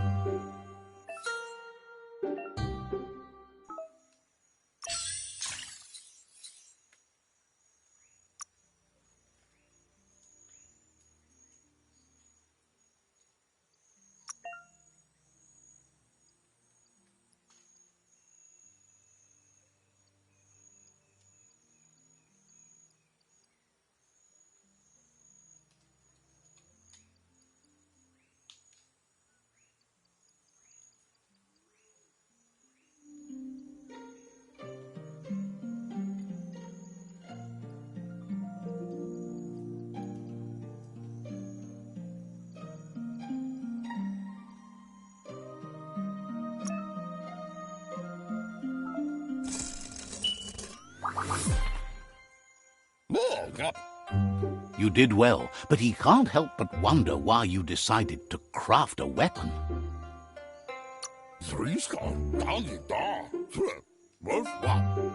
C: You did well, but he can't help but wonder why you decided to craft a weapon.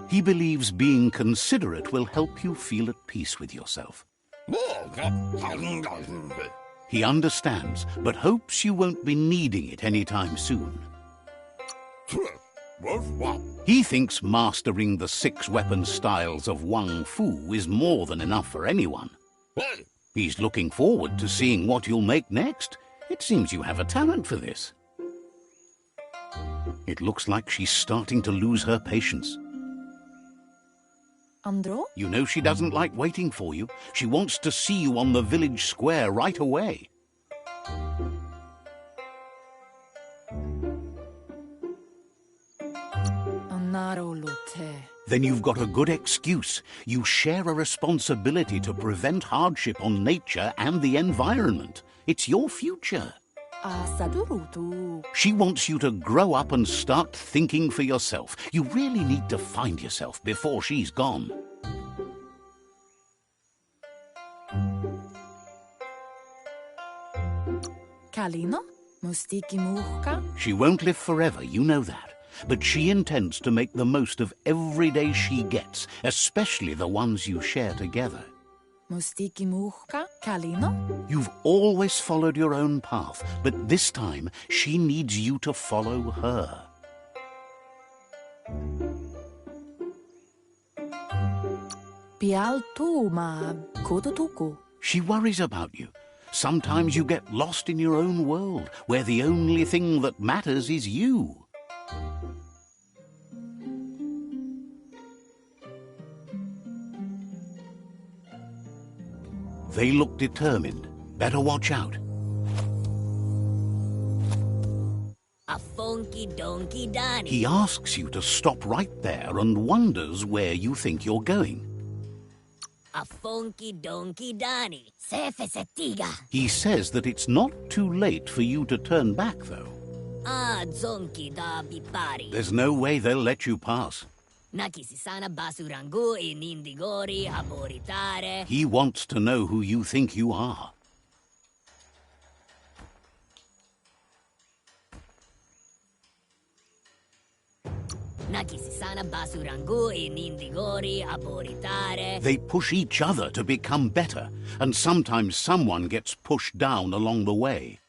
C: He believes being considerate will help you feel at peace with yourself. He understands, but hopes you won't be needing it anytime soon. He thinks mastering the 6 weapon styles of Wang Fu is more than enough for anyone. He's looking forward to seeing what you'll make next. It seems you have a talent for this. It looks like she's starting to lose her patience.
E: Andro?
C: You know she doesn't like waiting for you. She wants to see you on the village square right away. Then you've got a good excuse. You share a responsibility to prevent hardship on nature and the environment. It's your future. She wants you to grow up and start thinking for yourself. You really need to find yourself before she's gone.
E: Kalino? Mustiki muhka?
C: She won't live forever, you know that. But she intends to make the most of every day she gets, especially the ones you share together.
E: Mustiki muhka? Kalino?
C: You've always followed your own path, but this time she needs you to follow her.
E: Pial tu ma kototuku.
C: She worries about you. Sometimes you get lost in your own world, where the only thing that matters is you. They look determined. Better watch out.
D: A funky donkey Danny.
C: He asks you to stop right there and wonders where you think you're going.
D: A funky donkey Danny. Sefesetiga.
C: He says that it's not too late for you to turn back, though.
D: Ah, zonki da bipari.
C: There's no way they'll let you pass.
D: Nakisisana basurangu in indigori aboritare.
C: He wants to know who you think you are.
D: Nakisisana basurangu in indigori aboritare.
C: They push each other to become better, and sometimes someone gets pushed down along the way.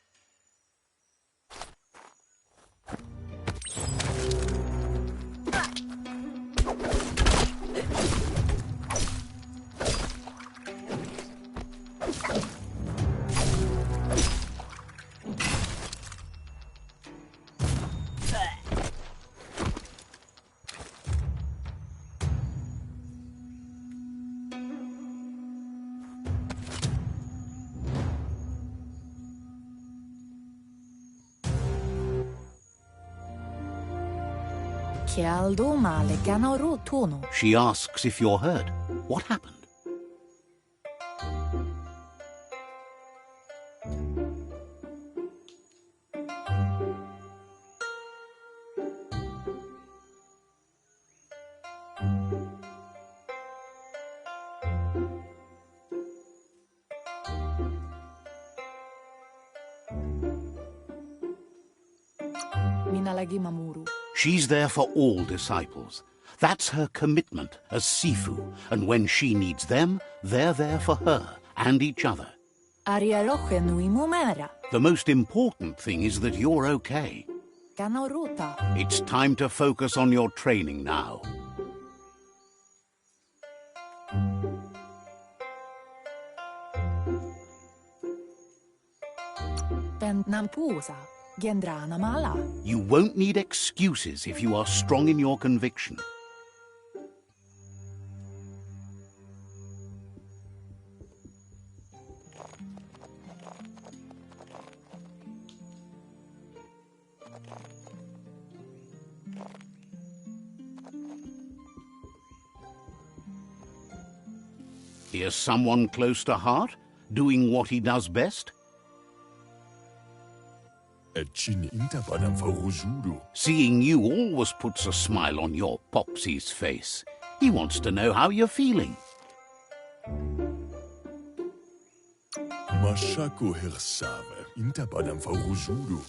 E: Chialdo male canoro tono.
C: She asks if you're hurt. What happened?
E: Minalagi mamuru.
C: She's there for all disciples. That's her commitment as Sifu, and when she needs them, they're there for her and each other.
E: Arialoche nui mumera.
C: The most important thing is that you're okay.
E: Canorota.
C: It's time to focus on your training now.
E: Tent nampusa. Gendrana mala.
C: You won't need excuses if you are strong in your conviction. Here's someone close to heart, doing what he does best. Seeing you always puts a smile on your Popsy's face. He wants to know how you're feeling.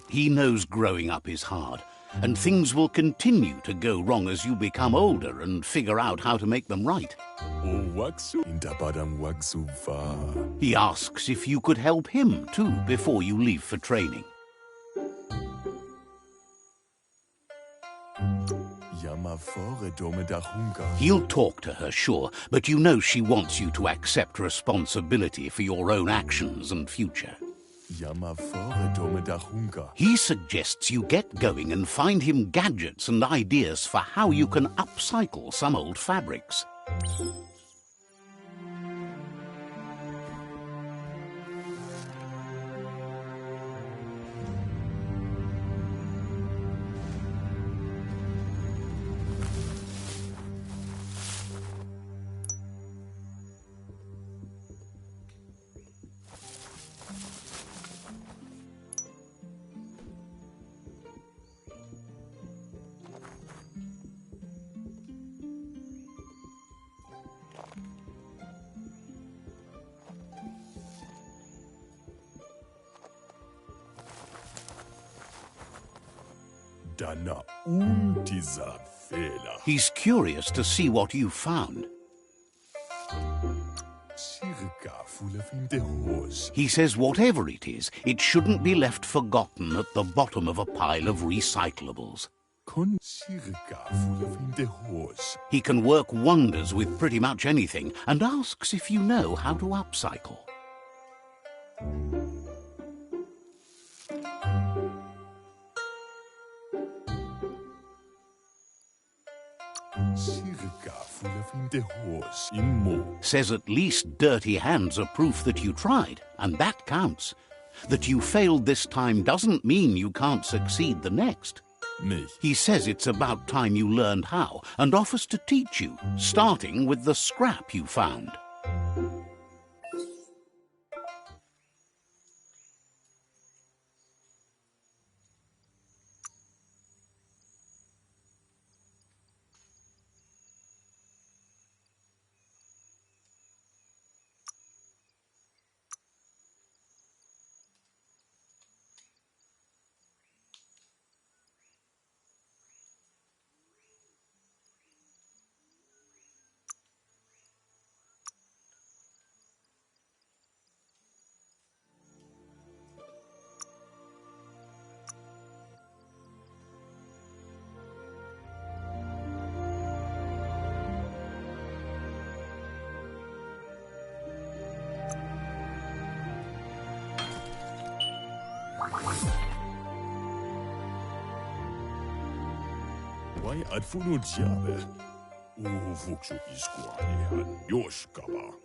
C: He knows growing up is hard, and things will continue to go wrong as you become older and figure out how to make them right. He asks if you could help him too before you leave for training. He'll talk to her, sure, but you know she wants you to accept responsibility for your own actions and future. He suggests you get going and find him gadgets and ideas for how you can upcycle some old fabrics. He's curious to see what you found. He says whatever it is, it shouldn't be left forgotten at the bottom of a pile of recyclables. He can work wonders with pretty much anything and asks if you know how to upcycle. Says at least dirty hands are proof that you tried, and that counts. That you failed this time doesn't mean you can't succeed the next. He says it's about time you learned how, and offers to teach you, starting with the scrap you found.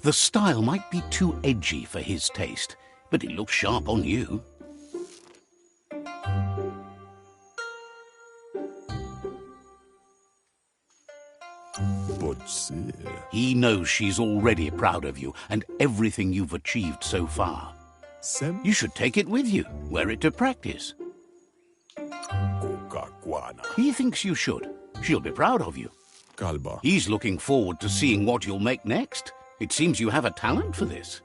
C: The style might be too edgy for his taste, but it looks sharp on you.
F: But sir,
C: He knows she's already proud of you and everything you've achieved so far.
F: Sem
C: You should take it with you, wear it to practice.
F: Coca-Cola.
C: He thinks you should. She'll be proud of you.
F: Kalba.
C: He's looking forward to seeing what you'll make next. It seems you have a talent for this.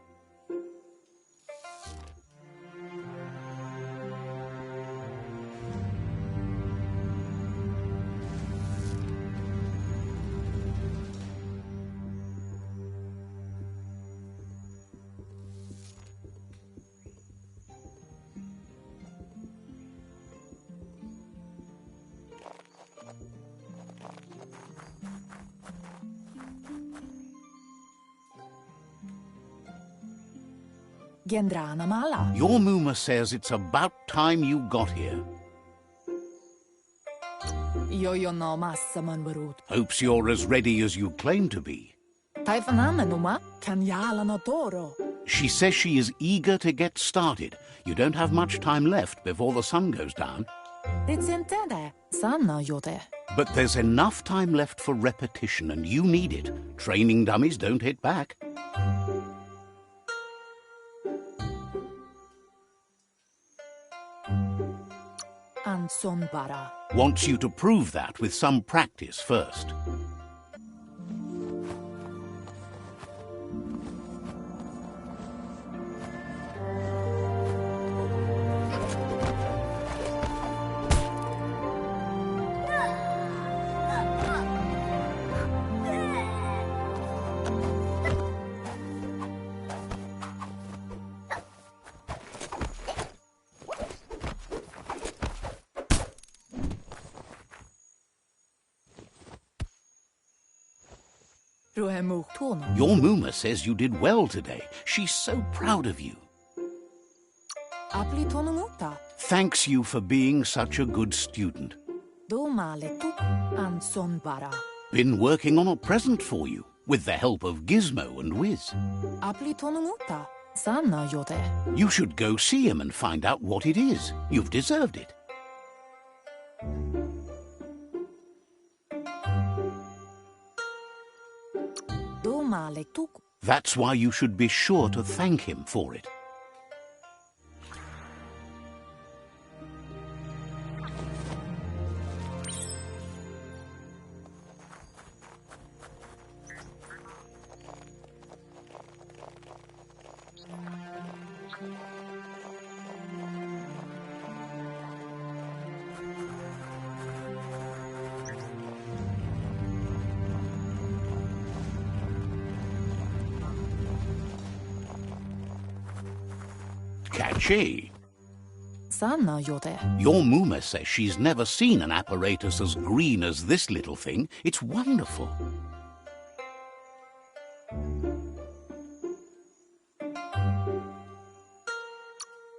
E: Gendrana mala.
C: Your Muma says it's about time you got here.
E: Yo no massa man varut.
C: Hopes you're as ready as you claim to be.
E: Taifanamenuma kan jala no toro.
C: She says she is eager to get started. You don't have much time left before the sun goes down.
E: It's intende. Sanna jote.
C: But there's enough time left for repetition, and you need it. Training dummies don't hit back.
E: Anson bara.
C: Wants you to prove that with some practice first. Your Muma says you did well today. She's so proud of you. Thanks you for being such a good student.
E: Anson bara.
C: Been working on a present for you, with the help of Gizmo and Wiz.
E: Sanna jote.
C: You should go see him and find out what it is. You've deserved it. That's why you should be sure to thank him for it. Catchy.
E: Sanna jote.
C: Your Muma says she's never seen an apparatus as green as this little thing. It's wonderful.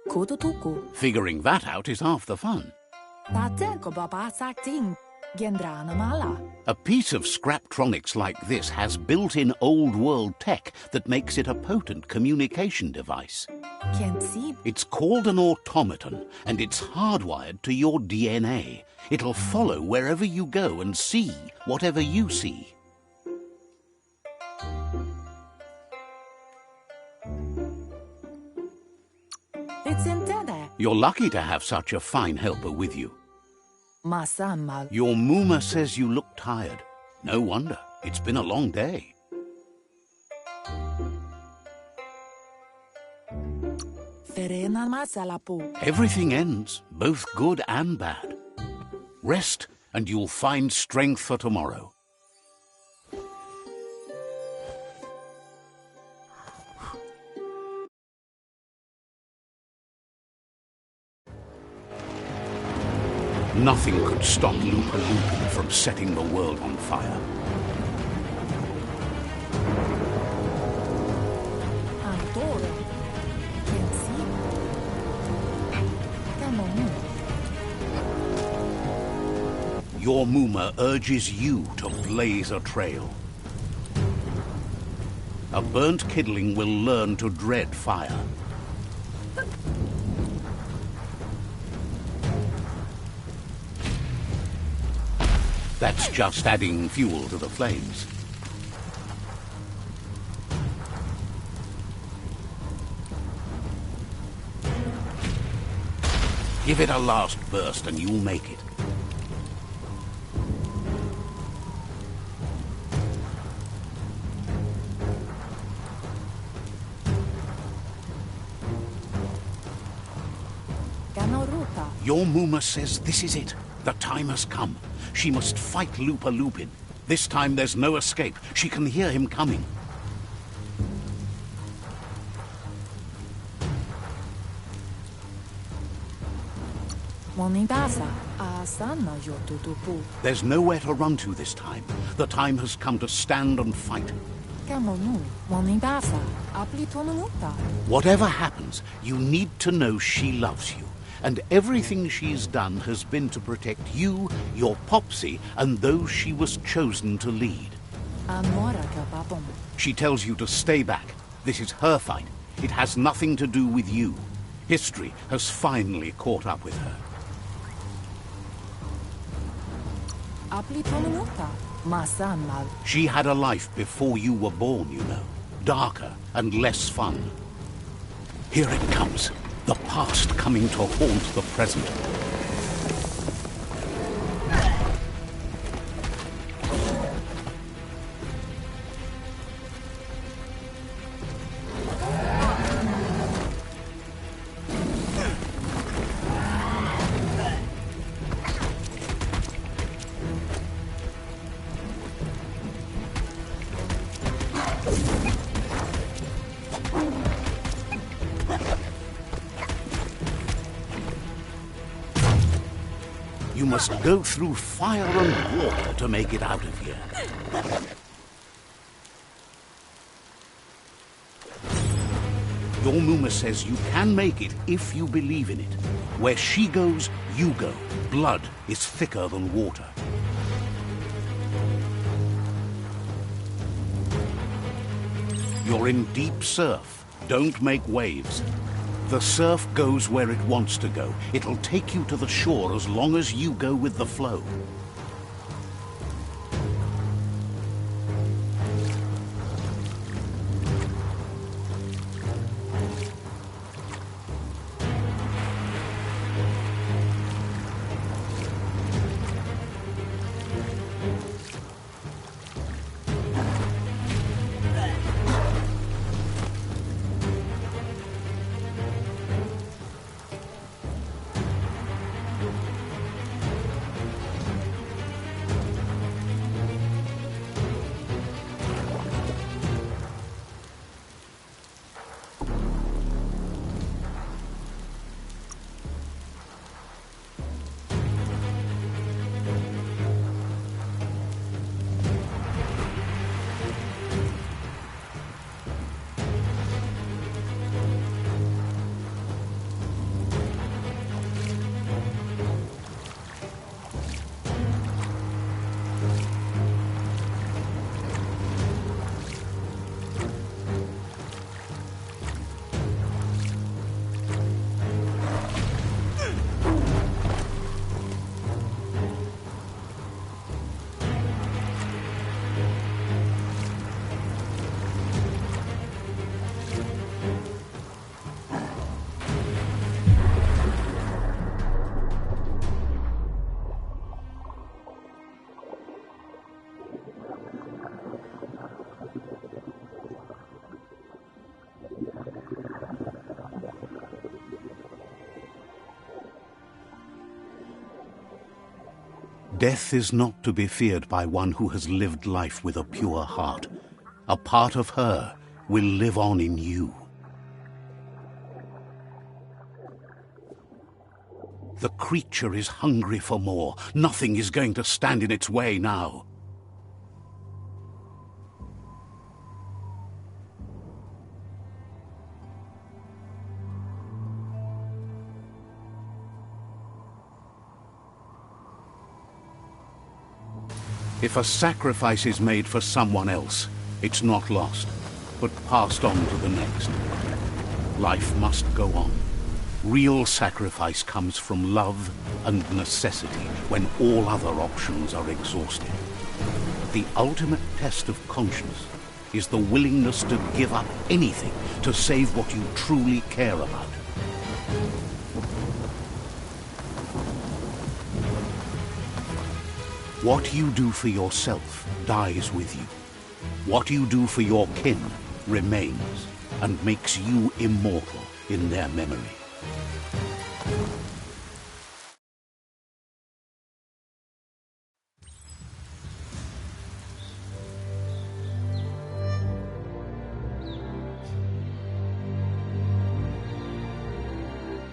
E: Kodotuku.
C: Figuring that out is half the fun.
E: Tatenko baba sakting. Gendrana mala.
C: A piece of Scraptronics like this has built-in old-world tech that makes it a potent communication device.
E: Can't see.
C: It's called an automaton, and it's hardwired to your DNA. It'll follow wherever you go and see whatever you see.
E: It's intende.
C: You're lucky to have such a fine helper with you.
E: Masammal.
C: Your Muma says you look tired. No wonder. It's been a long day.
E: Ferena masalapu.
C: Everything ends, both good and bad. Rest, and you'll find strength for tomorrow. Nothing could stop Lupa Lupin from setting the world on fire.
E: Antoro. Can't see. Come on.
C: Your Muma urges you to blaze a trail. A burnt kidling will learn to dread fire. That's just adding fuel to the flames. Give it a last burst and you'll make it. Your Muma says this is it. The time has come. She must fight Lupa Lupin. This time there's no escape. She can hear him coming. There's nowhere to run to this time. The time has come to stand and fight. Whatever happens, you need to know she loves you. And everything she's done has been to protect you, your Popsy, and those she was chosen to lead. She tells you to stay back. This is her fight. It has nothing to do with you. History has finally caught up with her. She had a life before you were born, you know. Darker and less fun. Here it comes. The past coming to haunt the present. You must go through fire and water to make it out of here. Your Muma says you can make it if you believe in it. Where she goes, you go. Blood is thicker than water. You're in deep surf. Don't make waves. The surf goes where it wants to go. It'll take you to the shore as long as you go with the flow. Death is not to be feared by one who has lived life with a pure heart. A part of her will live on in you. The creature is hungry for more. Nothing is going to stand in its way now. If a sacrifice is made for someone else, it's not lost, but passed on to the next. Life must go on. Real sacrifice comes from love and necessity when all other options are exhausted. The ultimate test of conscience is the willingness to give up anything to save what you truly care about. What you do for yourself dies with you. What you do for your kin remains and makes you immortal in their memory.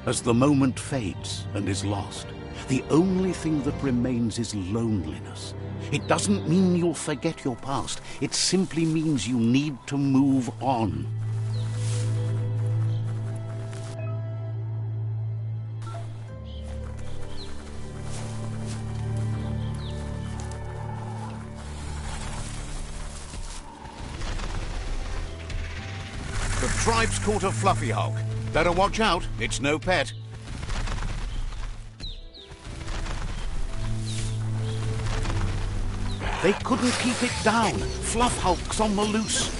C: As the moment fades and is lost, the only thing that remains is loneliness. It doesn't mean you'll forget your past. It simply means you need to move on. The tribe's caught a fluffy hulk. Better watch out, it's no pet. They couldn't keep it down. Fluff hulk's on the loose.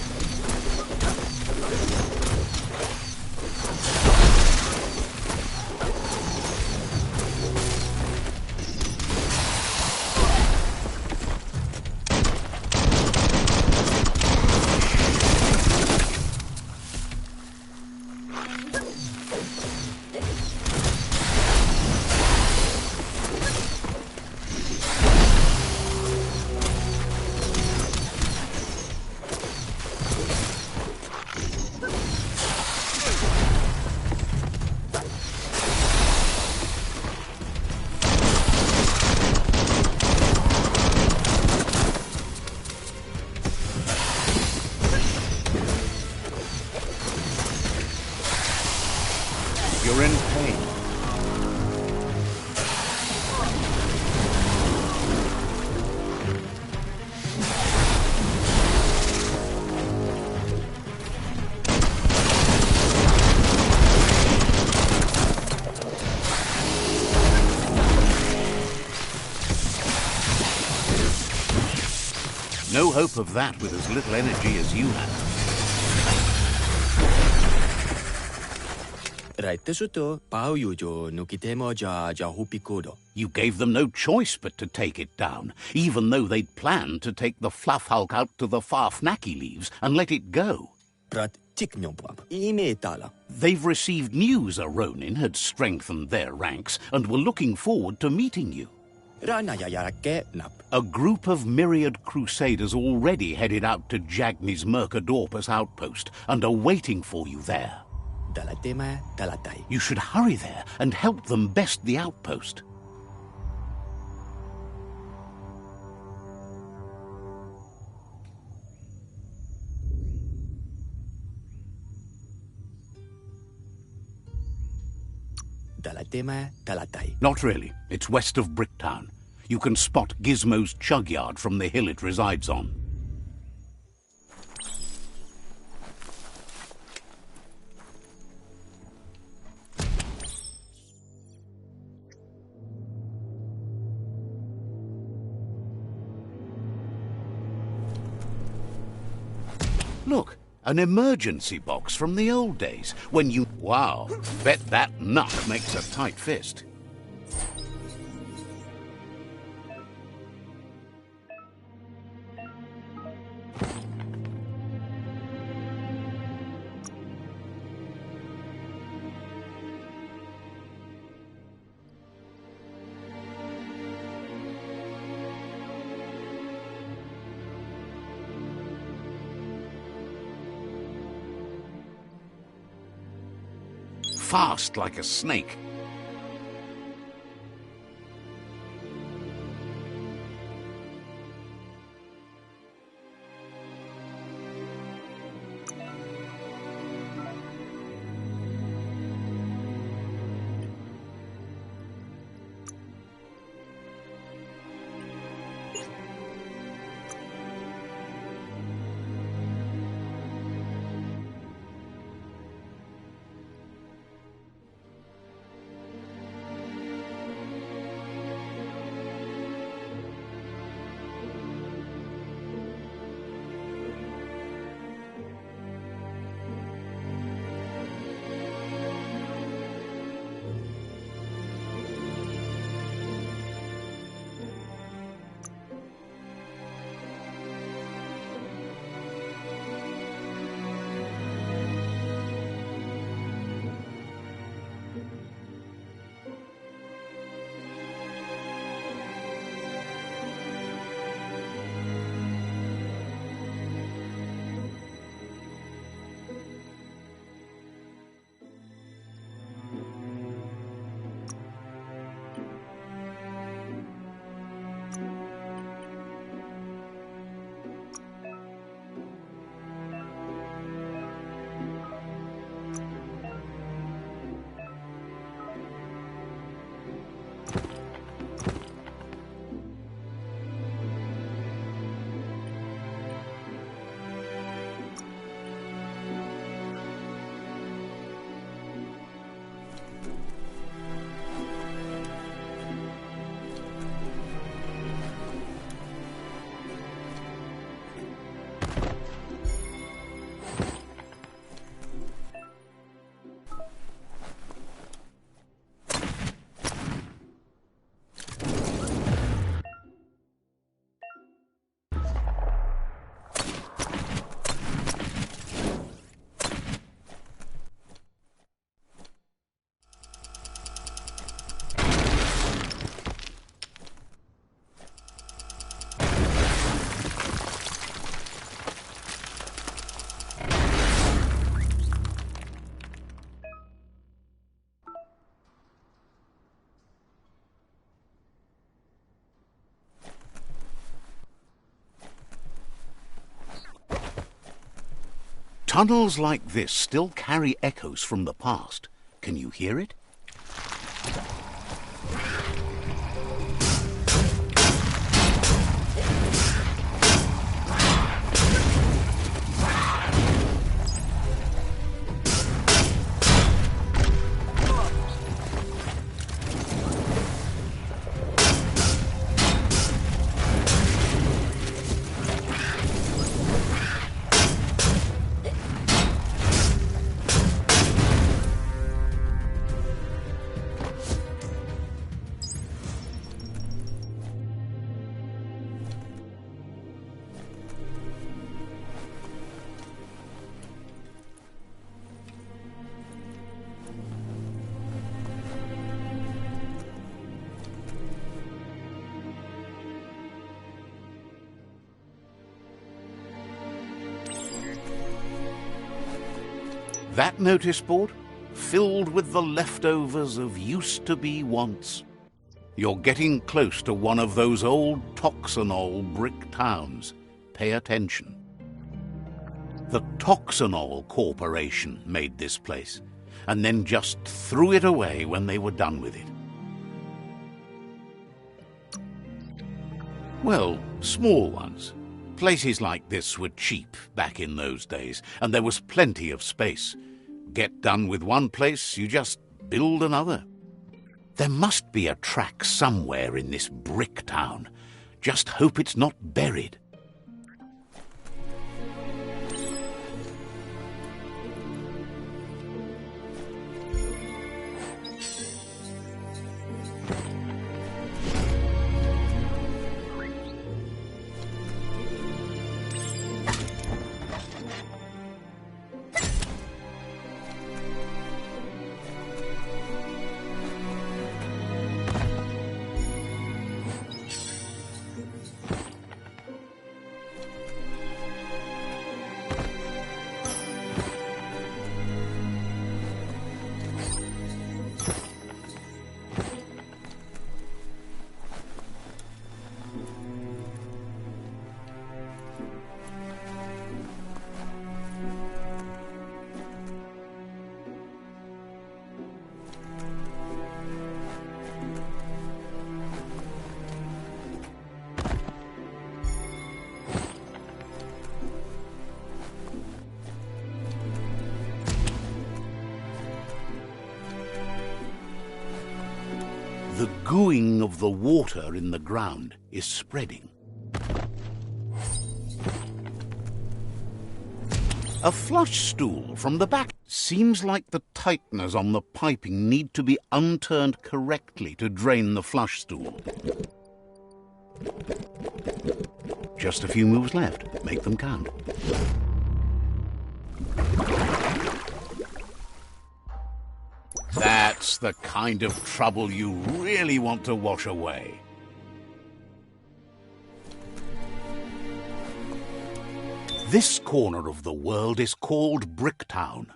C: You're in pain. No hope of that with as little energy as you have. You gave them no choice but to take it down, even though they'd planned to take the Fluff Hulk out to the Farfnaki leaves and let it go. They've received news a Ronin had strengthened their ranks and were looking forward to meeting you. A group of myriad crusaders already headed out to Jagni's Mercadorpus outpost and are waiting for you there. You should hurry there and help them best the outpost. Not really. It's west of Bricktown. You can spot Gizmo's chug yard from the hill it resides on. Look, an emergency box from the old days, when you... Wow, bet that nut makes a tight fist. Fast like a snake. Tunnels like this still carry echoes from the past. Can you hear it? That notice board? Filled with the leftovers of used-to-be wants. You're getting close to one of those old Toxanol brick towns. Pay attention. The Toxanol Corporation made this place, and then just threw it away when they were done with it. Well, small ones. Places like this were cheap back in those days, and there was plenty of space. Get done with one place, you just build another. There must be a track somewhere in this brick town. Just hope it's not buried. The gooing of the water in the ground is spreading. A flush stool from the back. Seems like the tighteners on the piping need to be unturned correctly to drain the flush stool. Just a few moves left. Make them count. That's the kind of trouble you really want to wash away. This corner of the world is called Bricktown.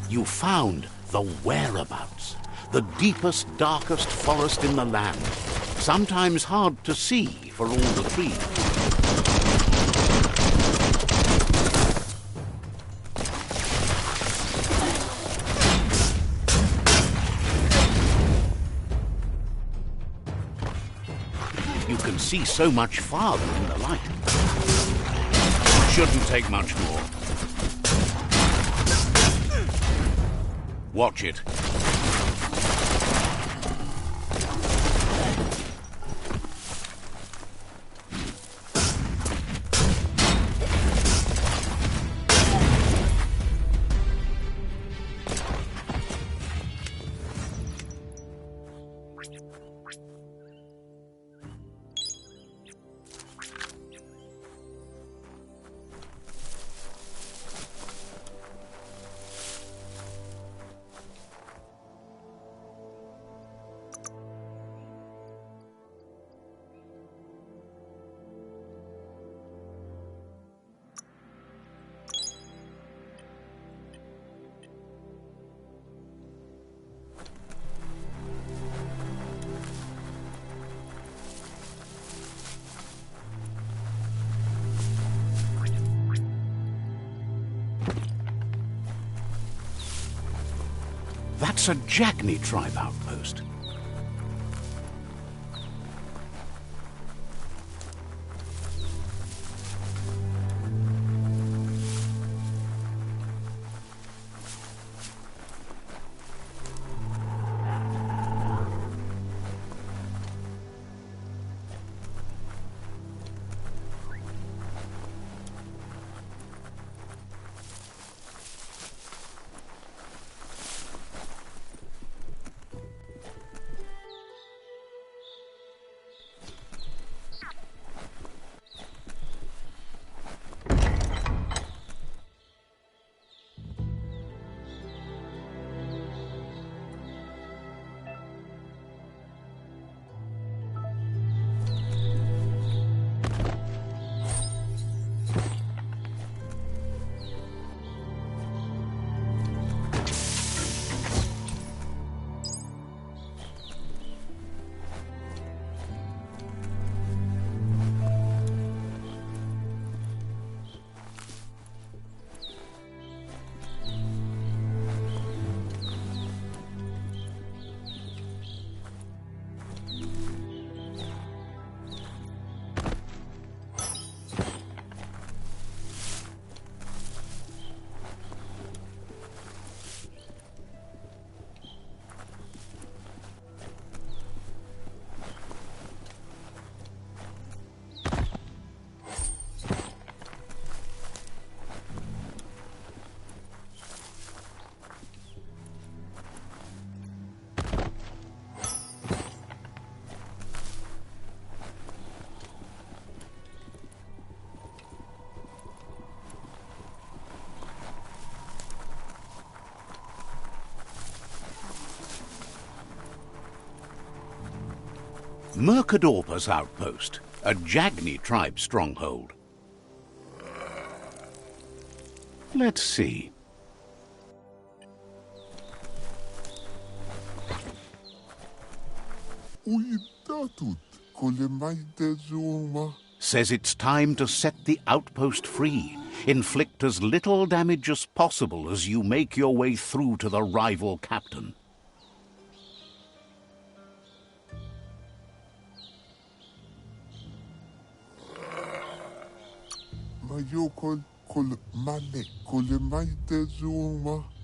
C: You found the whereabouts, the deepest, darkest forest in the land, sometimes hard to see for all the trees. You can see so much farther in the light. Shouldn't take much more. Watch it. That's a Jagni tribe outpost. Mercadorpa's outpost, a Jagni tribe stronghold. Let's see. Says it's time to set the outpost free. Inflict as little damage as possible as you make your way through to the rival captain.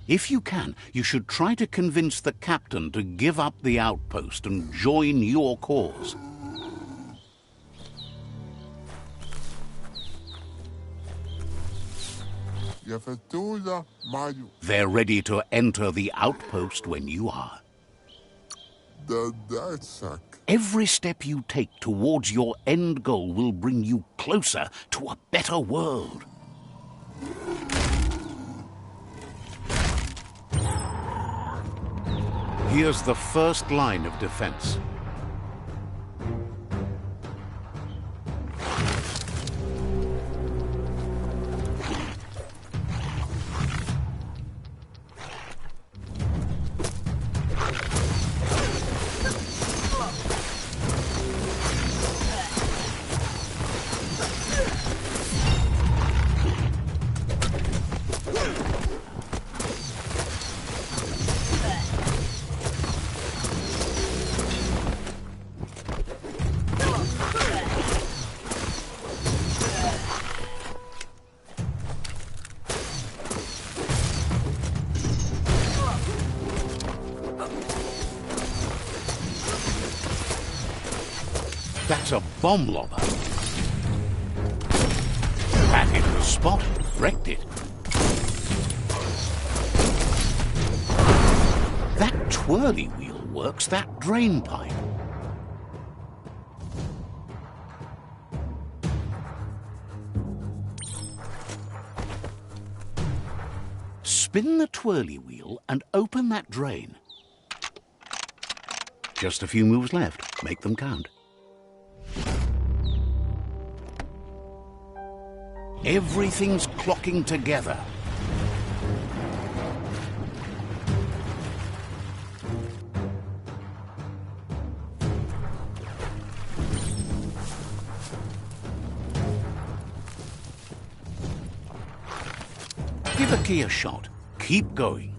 C: If you can, you should try to convince the captain to give up the outpost and join your cause. They're ready to enter the outpost when you are. Every step you take towards your end goal will bring you closer to a better world. Here's the first line of defense. It's a bomb lobber. That hit was spotted. Wrecked it. That twirly wheel works that drain pipe. Spin the twirly wheel and open that drain. Just a few moves left. Make them count. Everything's clocking together. Give a key a shot. Keep going.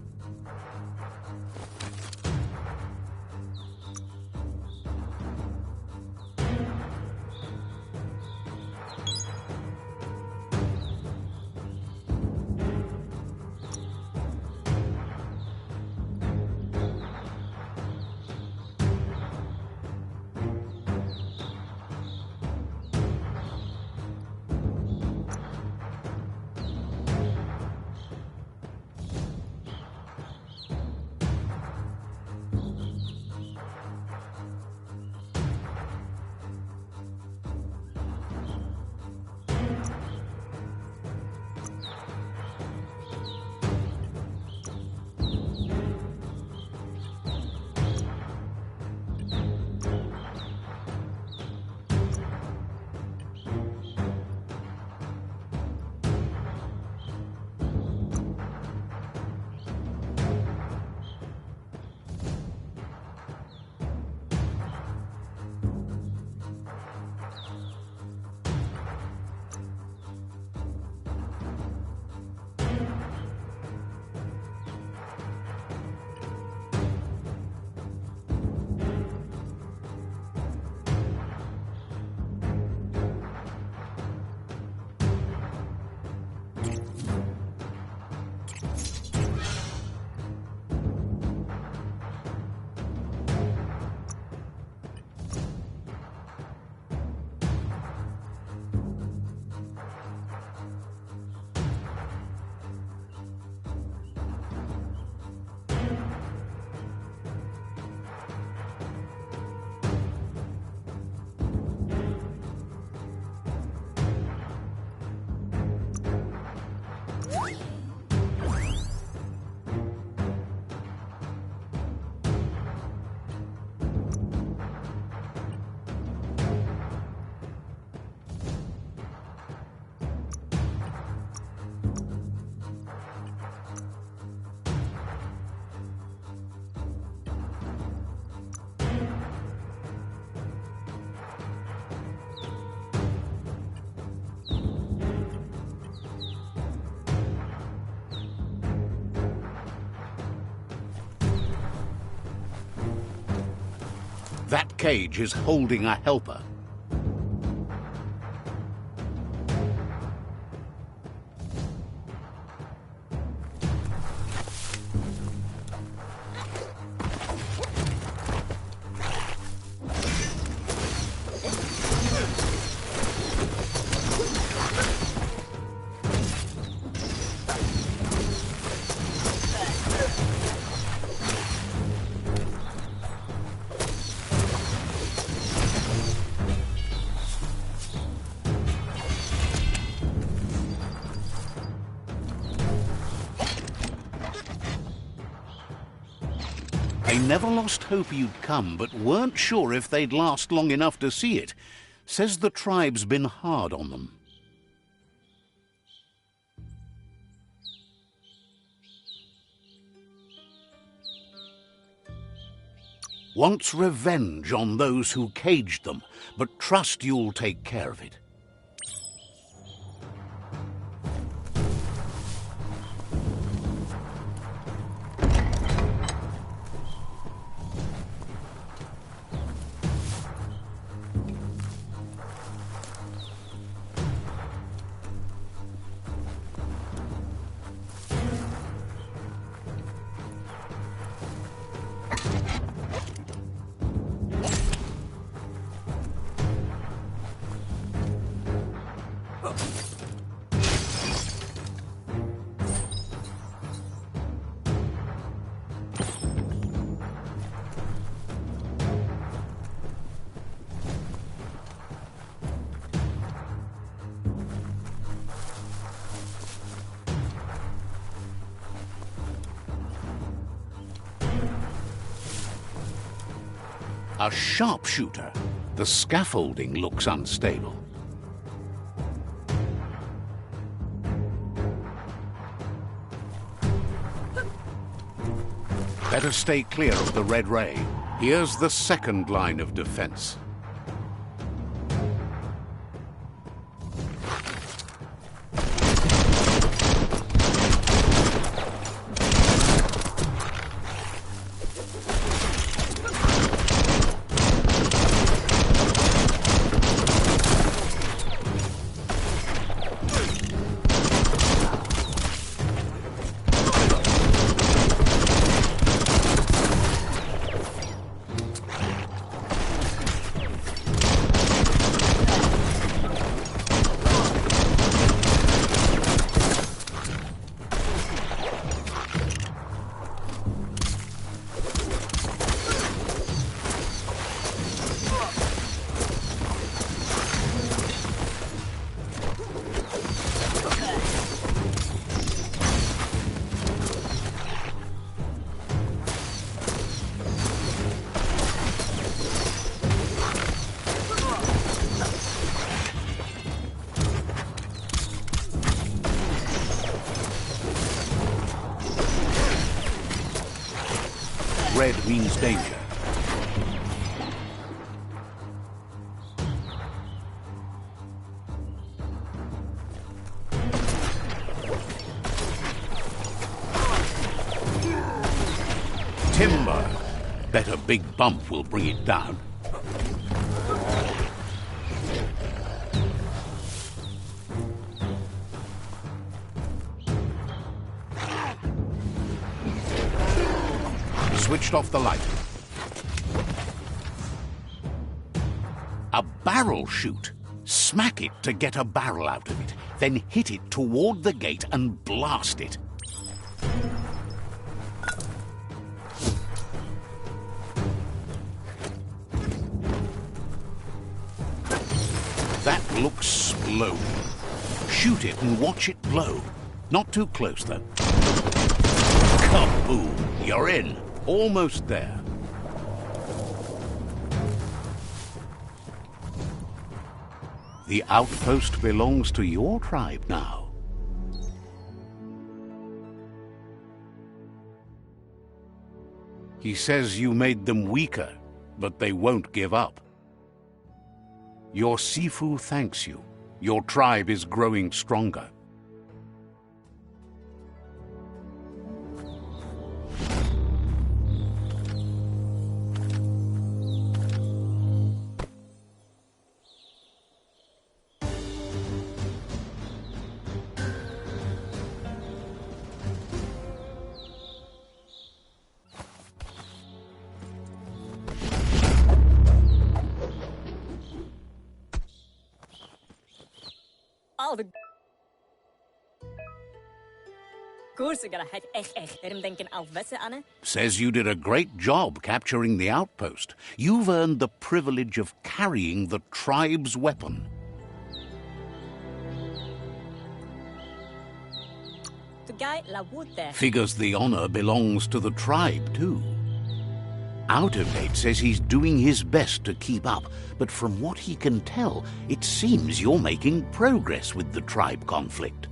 C: That cage is holding a helper. They never lost hope you'd come, but weren't sure if they'd last long enough to see it. Says the tribe's been hard on them. Wants revenge on those who caged them, but trust you'll take care of it. A sharpshooter. The scaffolding looks unstable. Better stay clear of the red ray. Here's the second line of defense. Red means danger. Timber. Bet a big bump will bring it down. Switched off the light. A barrel shoot. Smack it to get a barrel out of it. Then hit it toward the gate and blast it. That looks explode. Shoot it and watch it blow. Not too close, though. Kaboom! You're in. Almost there. The outpost belongs to your tribe now. He says you made them weaker, but they won't give up. Your Sifu thanks you. Your tribe is growing stronger.
D: All the koers gonna have echt denken al wissen, Anne.
C: Says you did a great job capturing the outpost. You've earned the privilege of carrying the tribe's weapon.
D: The guy la wood there.
C: Figures the honor belongs to the tribe, too. Out of Date says he's doing his best to keep up, but from what he can tell, it seems you're making progress with the tribe conflict.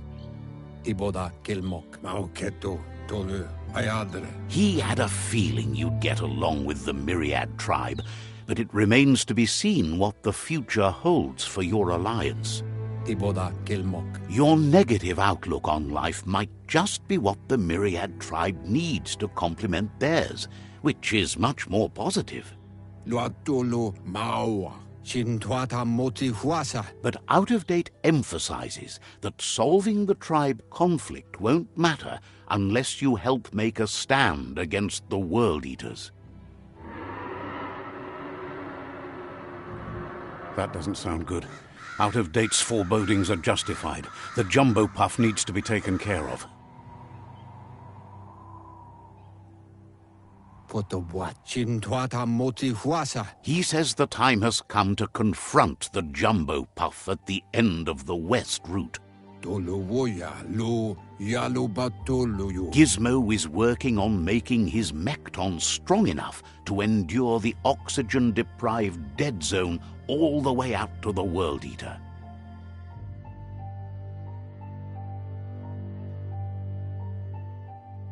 G: Iboda Kilmok Mauketo Tolu Ayadre.
C: He had a feeling you'd get along with the Myriad tribe, but it remains to be seen what the future holds for your alliance.
G: Iboda Kilmok.
C: Your negative outlook on life might just be what the Myriad tribe needs to complement theirs, which is much more positive.
G: Luatulu Maua. Shintuata Moti Huasa.
C: But Out of Date emphasizes that solving the tribe conflict won't matter unless you help make a stand against the World Eaters. That doesn't sound good. Out of Date's forebodings are justified. The jumbo puff needs to be taken care of. He says the time has come to confront the jumbo puff at the end of the west route.
G: Toluvoya lo yalobatoluyu.
C: Gizmo is working on making his mekton strong enough to endure the oxygen-deprived dead zone all the way out to the World Eater.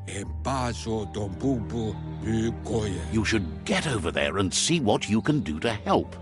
G: Ebaso dombubu ukoye.
C: You should get over there and see what you can do to help.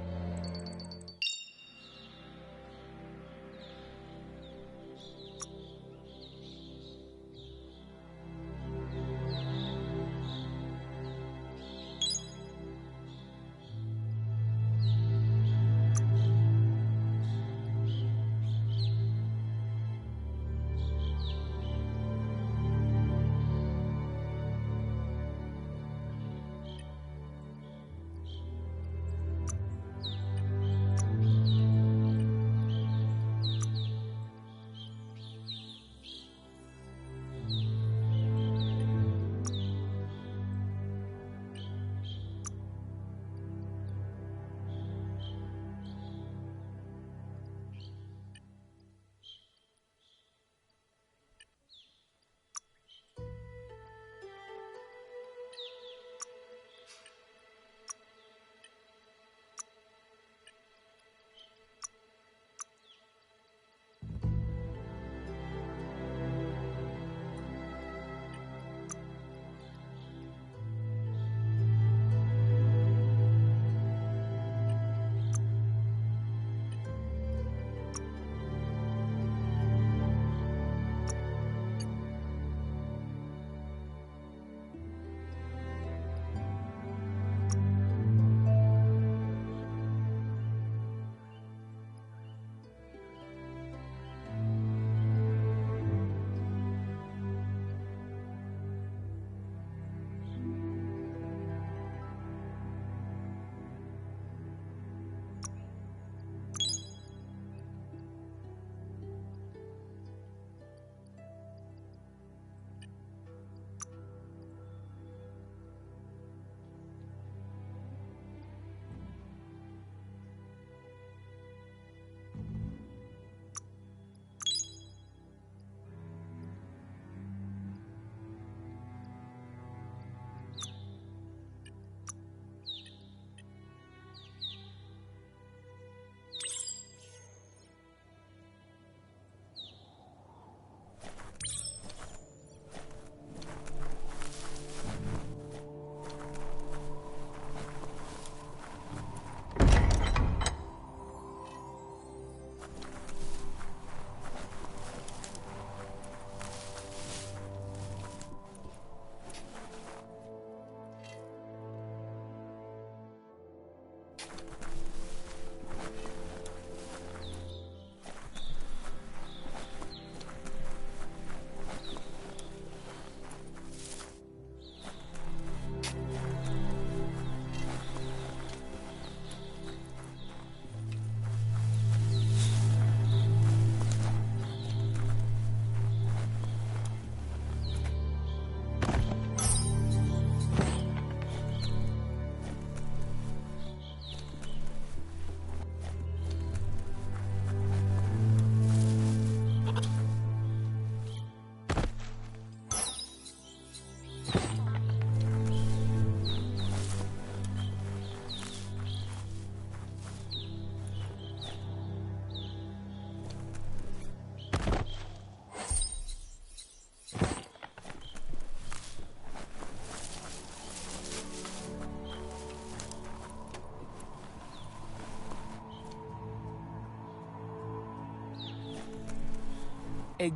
E: The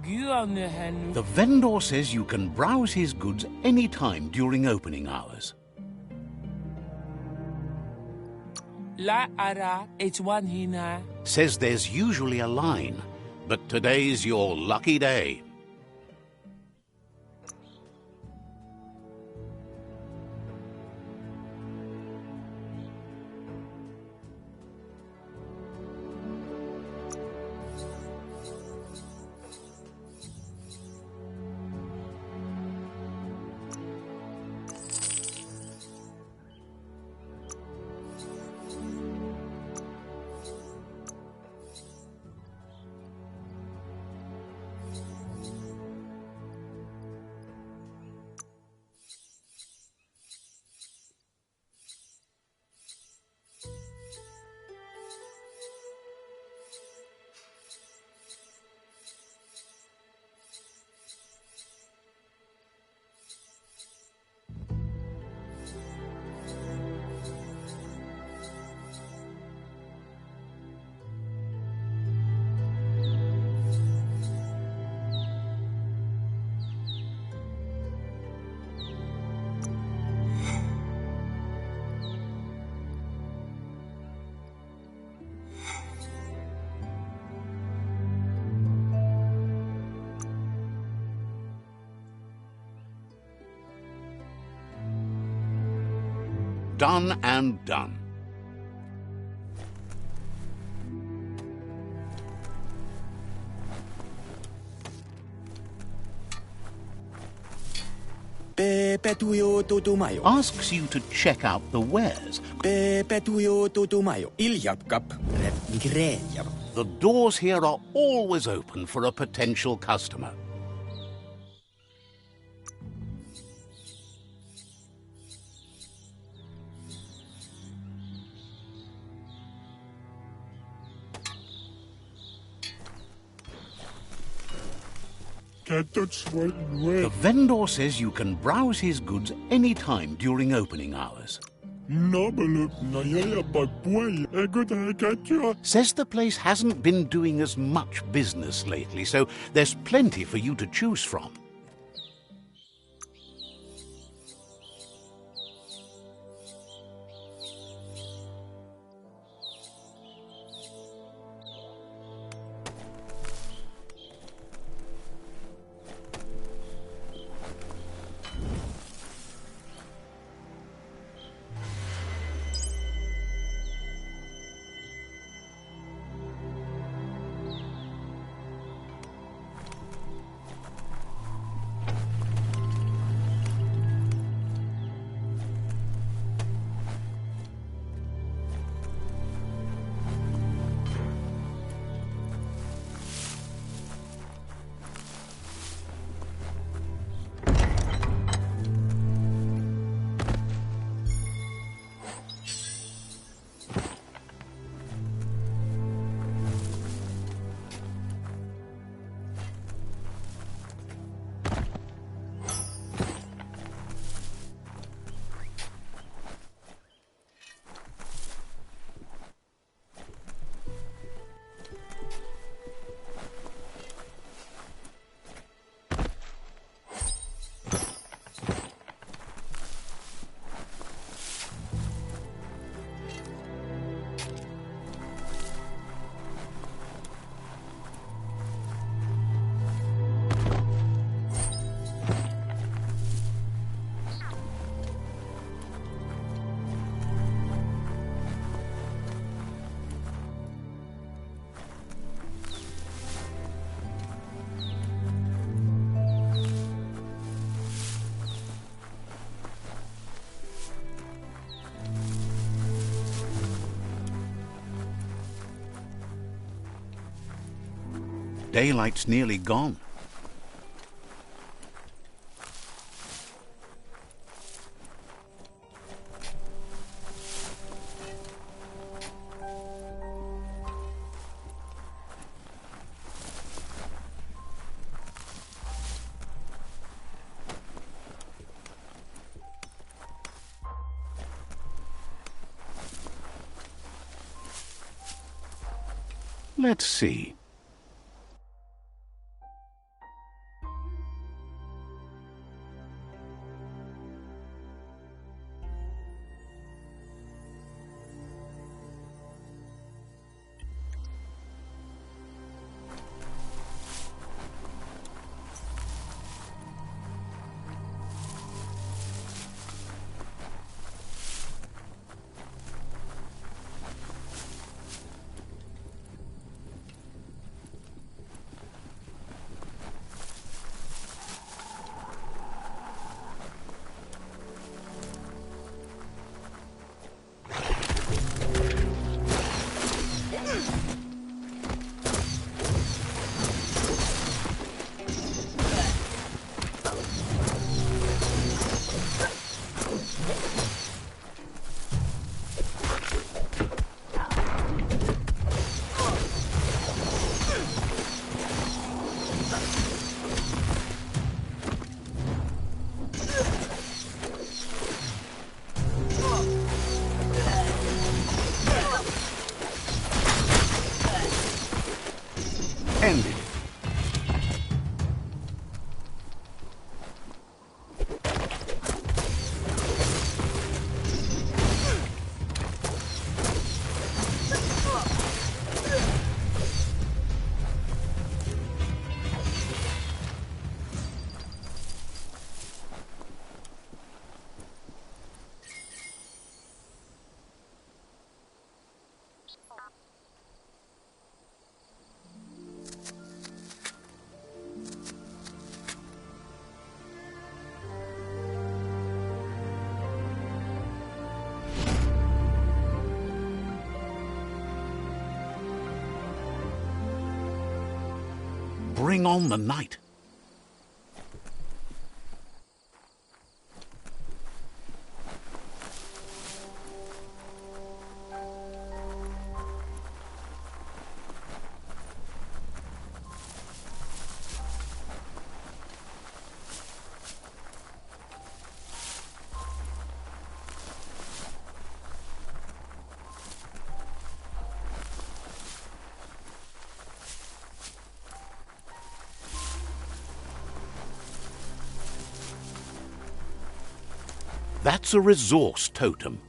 C: The vendor says you can browse his goods any time during opening hours.
E: La ara hina.
C: Says there's usually a line, but today's your lucky day. Done and done. Asks you to check out the wares. The doors here are always open for a potential customer. The vendor says you can browse his goods any time during opening hours. Says the place hasn't been doing as much business lately, so there's plenty for you to choose from. Daylight's nearly gone. Let's see. Bring on the night. That's a resource totem,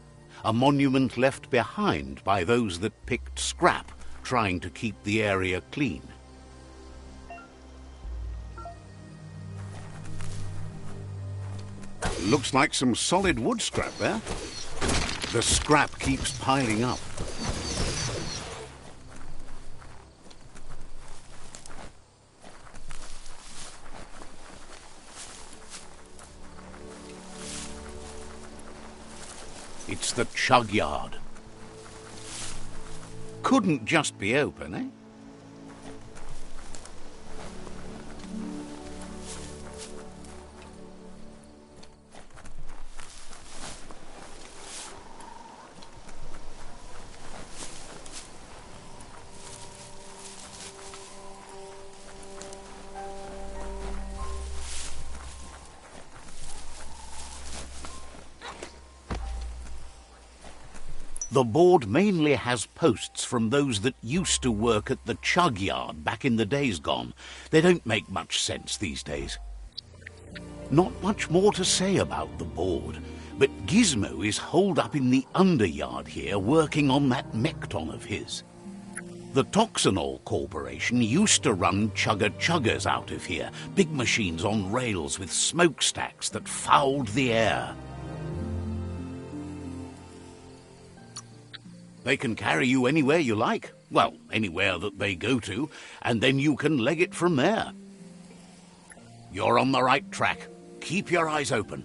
C: a monument left behind by those that picked scrap, trying to keep the area clean. Looks like some solid wood scrap there. The scrap keeps piling up. It's the chug yard. Couldn't just be open, eh? The board mainly has posts from those that used to work at the chug yard back in the days gone. They don't make much sense these days. Not much more to say about the board, but Gizmo is holed up in the underyard here working on that Mekton of his. The Toxanol Corporation used to run chugger-chuggers out of here, big machines on rails with smokestacks that fouled the air. They can carry you anywhere you like. Well, anywhere that they go to, and then you can leg it from there. You're on the right track. Keep your eyes open.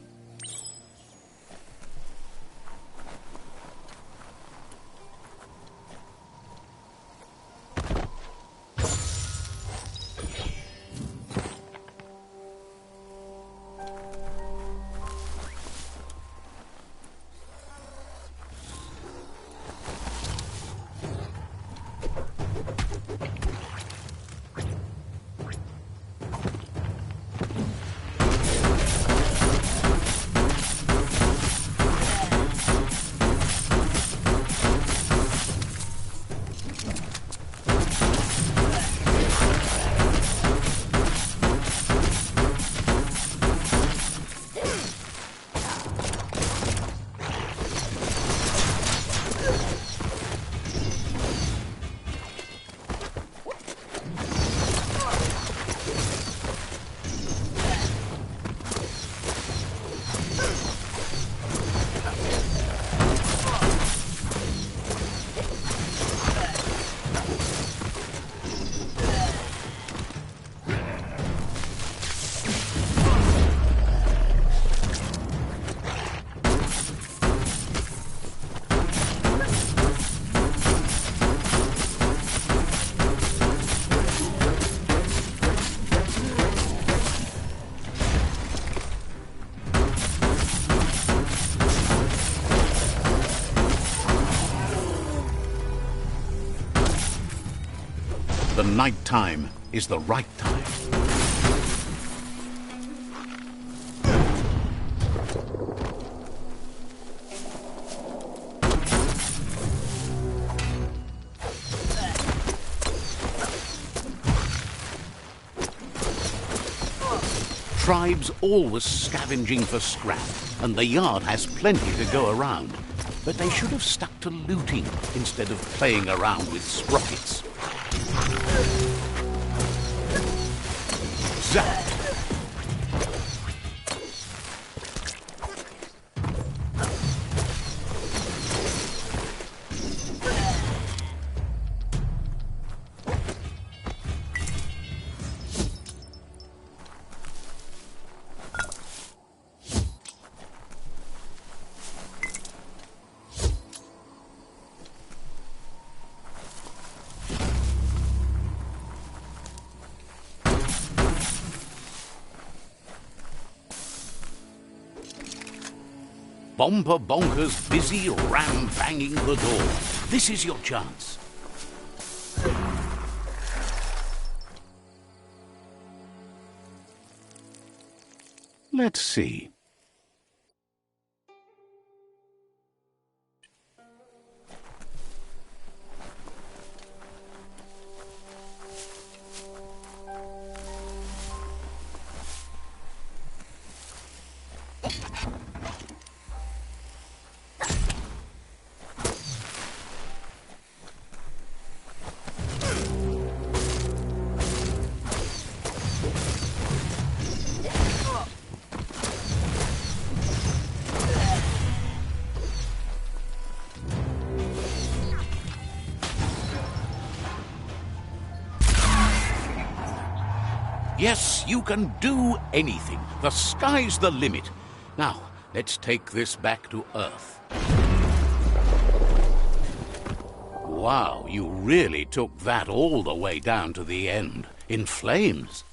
C: The night time is the right time. Tribes always scavenging for scrap, and the yard has plenty to go around. But they should have stuck to looting instead of playing around with sprockets. Zap! Bomper Bonker's busy ram-banging the door. This is your chance. Let's see. Yes, you can do anything. The sky's the limit. Now, let's take this back to Earth. Wow, you really took that all the way down to the end, in flames.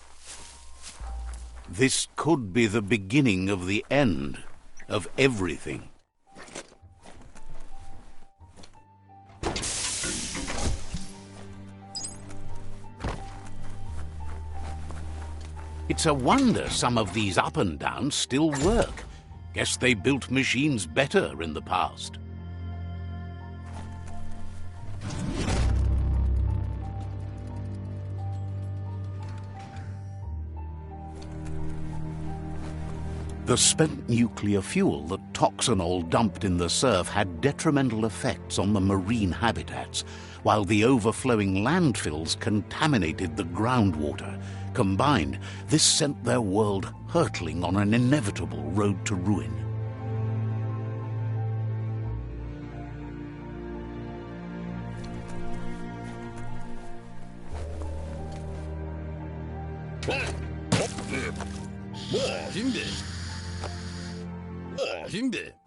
C: This could be the beginning of the end of everything. It's a wonder some of these up and downs still work. Guess they built machines better in the past. The spent nuclear fuel that Toxanol dumped in the surf had detrimental effects on the marine habitats, while the overflowing landfills contaminated the groundwater. Combined, this sent their world hurtling on an inevitable road to ruin.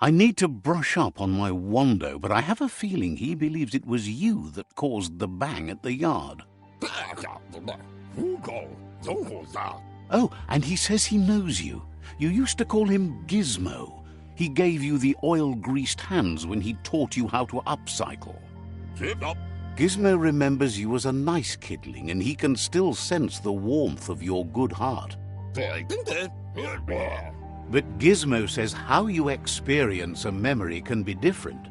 C: I need to brush up on my Wando, but I have a feeling he believes it was you that caused the bang at the yard. Oh, and he says he knows you. You used to call him Gizmo. He gave you the oil-greased hands when he taught you how to upcycle. Gizmo remembers you as a nice kidling, and he can still sense the warmth of your good heart. But Gizmo says how you experience a memory can be different.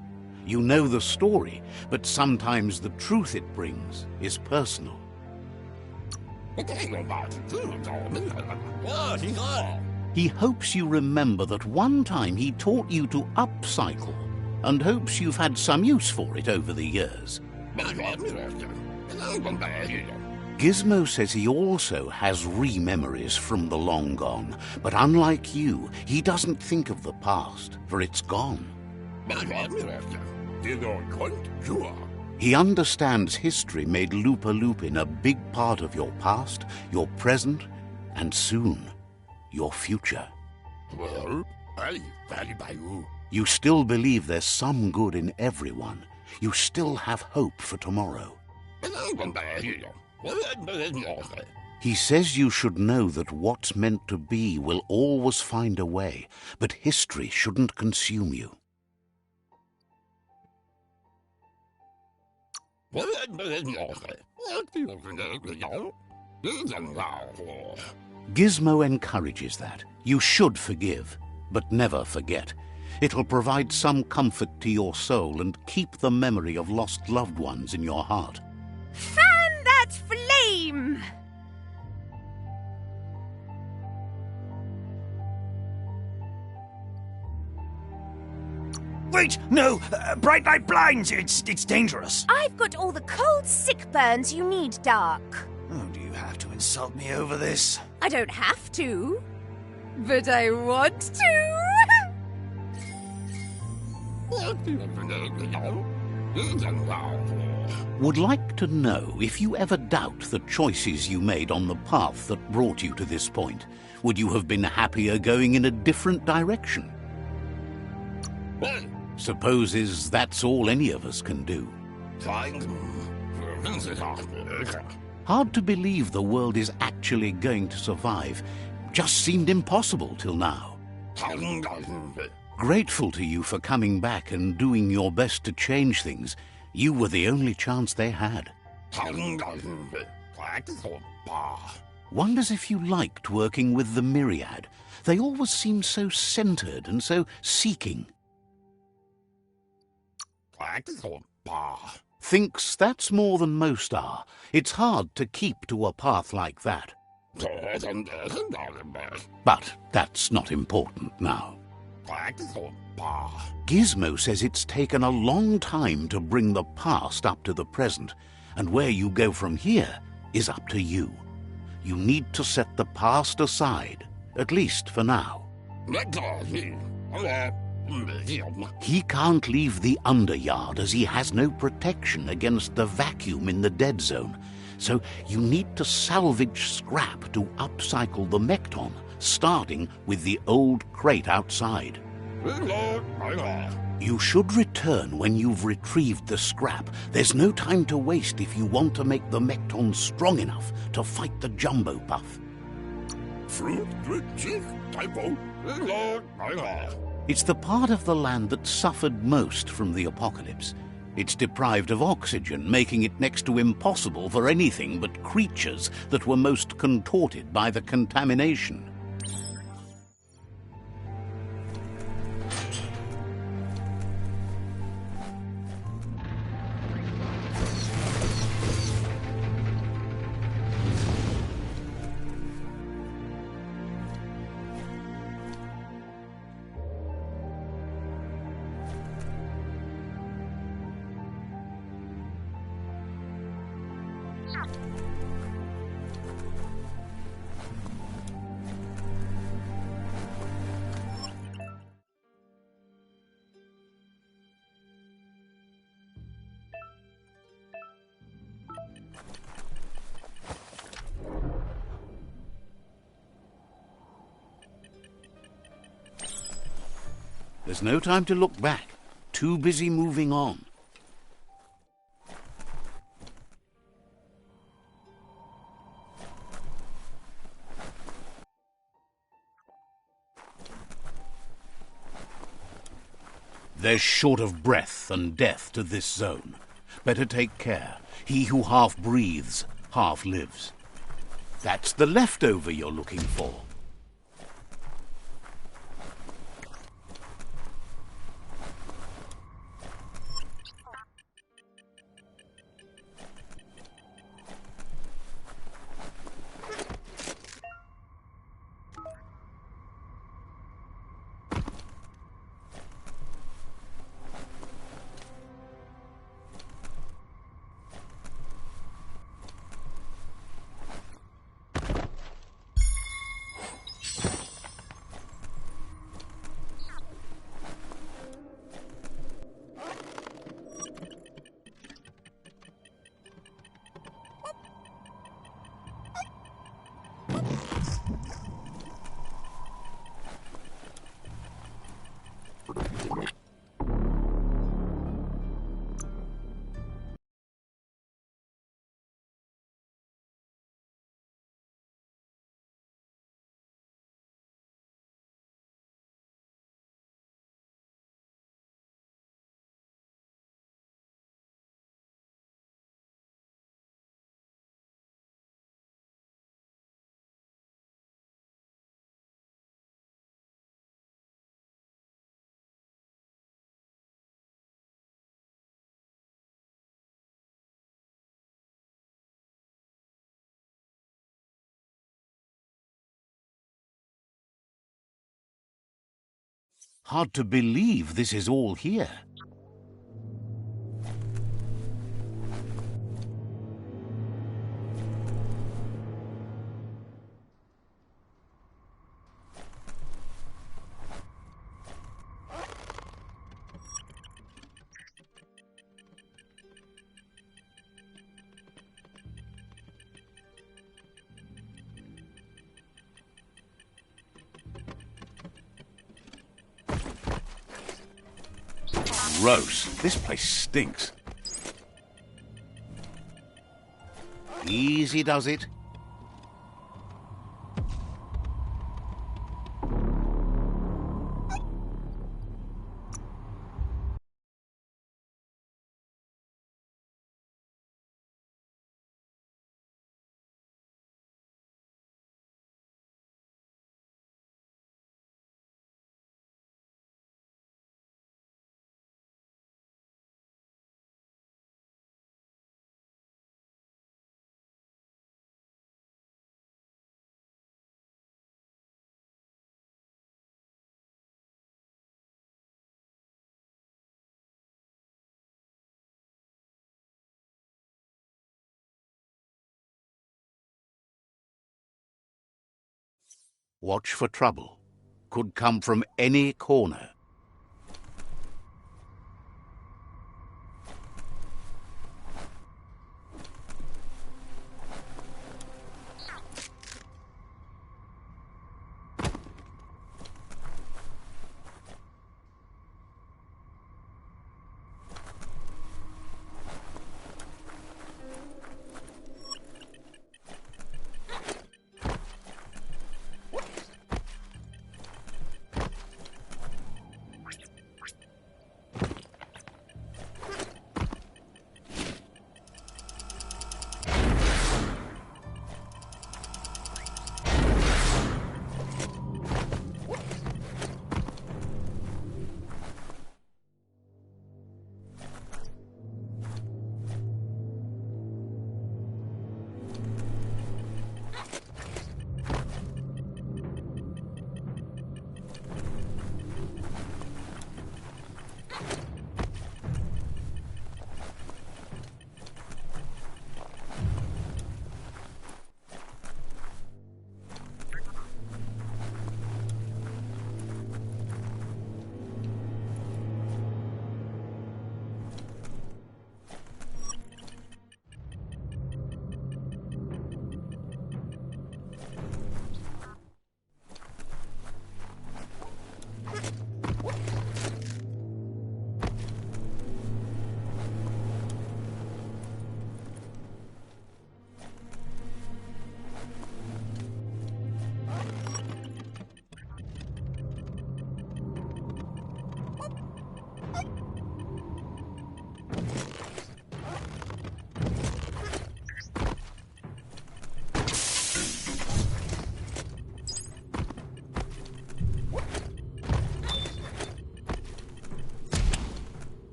C: You know the story, but sometimes the truth it brings is personal. He hopes you remember that one time he taught you to upcycle, and hopes you've had some use for it over the years. Gizmo says he also has re-memories from the long gone, but unlike you, he doesn't think of the past, for it's gone. He understands history made Lupa-Lupin a big part of your past, your present, and soon, your future. You still believe there's some good in everyone. You still have hope for tomorrow. He says you should know that what's meant to be will always find a way, but history shouldn't consume you. Gizmo encourages that. You should forgive, but never forget. It'll provide some comfort to your soul and keep the memory of lost loved ones in your heart.
B: Fan that flame!
A: Wait, no! Bright light blinds! It's dangerous.
B: I've got all the cold sick burns you need, Dark.
A: Oh, do you have to insult me over this?
B: I don't have to, but I want to.
C: Would like to know if you ever doubt the choices you made on the path that brought you to this point. Would you have been happier going in a different direction? Supposes that's all any of us can do. Hard to believe the world is actually going to survive. Just seemed impossible till now. grateful to you for coming back and doing your best to change things. You were the only chance they had. Wonders if you liked working with the Myriad. They always seem so centered and so seeking. Thinks that's more than most are. It's hard to keep to a path like that. But that's not important now. Gizmo says it's taken a long time to bring the past up to the present, and where you go from here is up to you. You need to set the past aside, at least for now. He can't leave the Underyard as he has no protection against the vacuum in the dead zone. So you need to salvage scrap to upcycle the Mekton, starting with the old crate outside. You should return when you've retrieved the scrap. There's no time to waste if you want to make the Mekton strong enough to fight the Jumbo Puff. It's the part of the land that suffered most from the apocalypse. It's deprived of oxygen, making it next to impossible for anything but creatures that were most contorted by the contamination. There's no time to look back. Too busy moving on. There's short of breath and death to this zone. Better take care. He who half breathes, half lives. That's the leftover you're looking for. Hard to believe this is all here. Gross. This place stinks. Easy does it. Watch for trouble. Could come from any corner.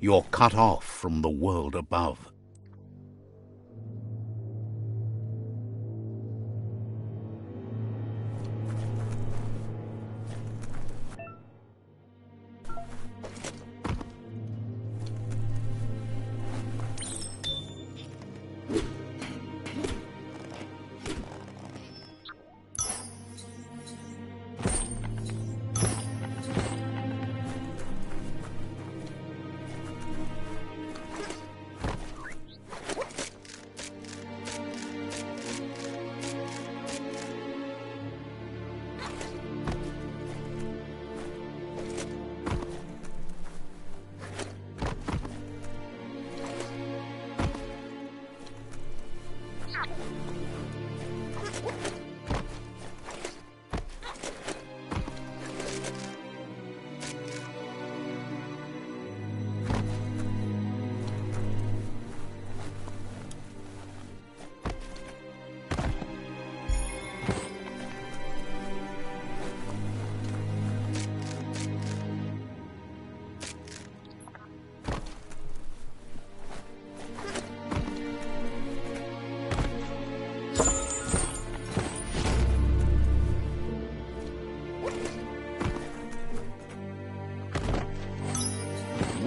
C: You're cut off from the world above.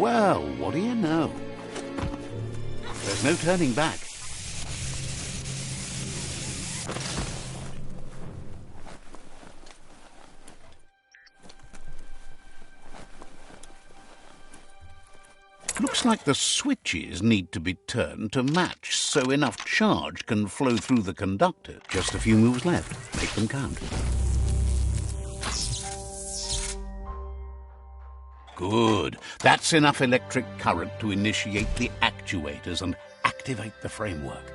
C: Well, what do you know? There's no turning back. Looks like the switches need to be turned to match so enough charge can flow through the conductor. Just a few moves left. Make them count. Good. That's enough electric current to initiate the actuators and activate the framework.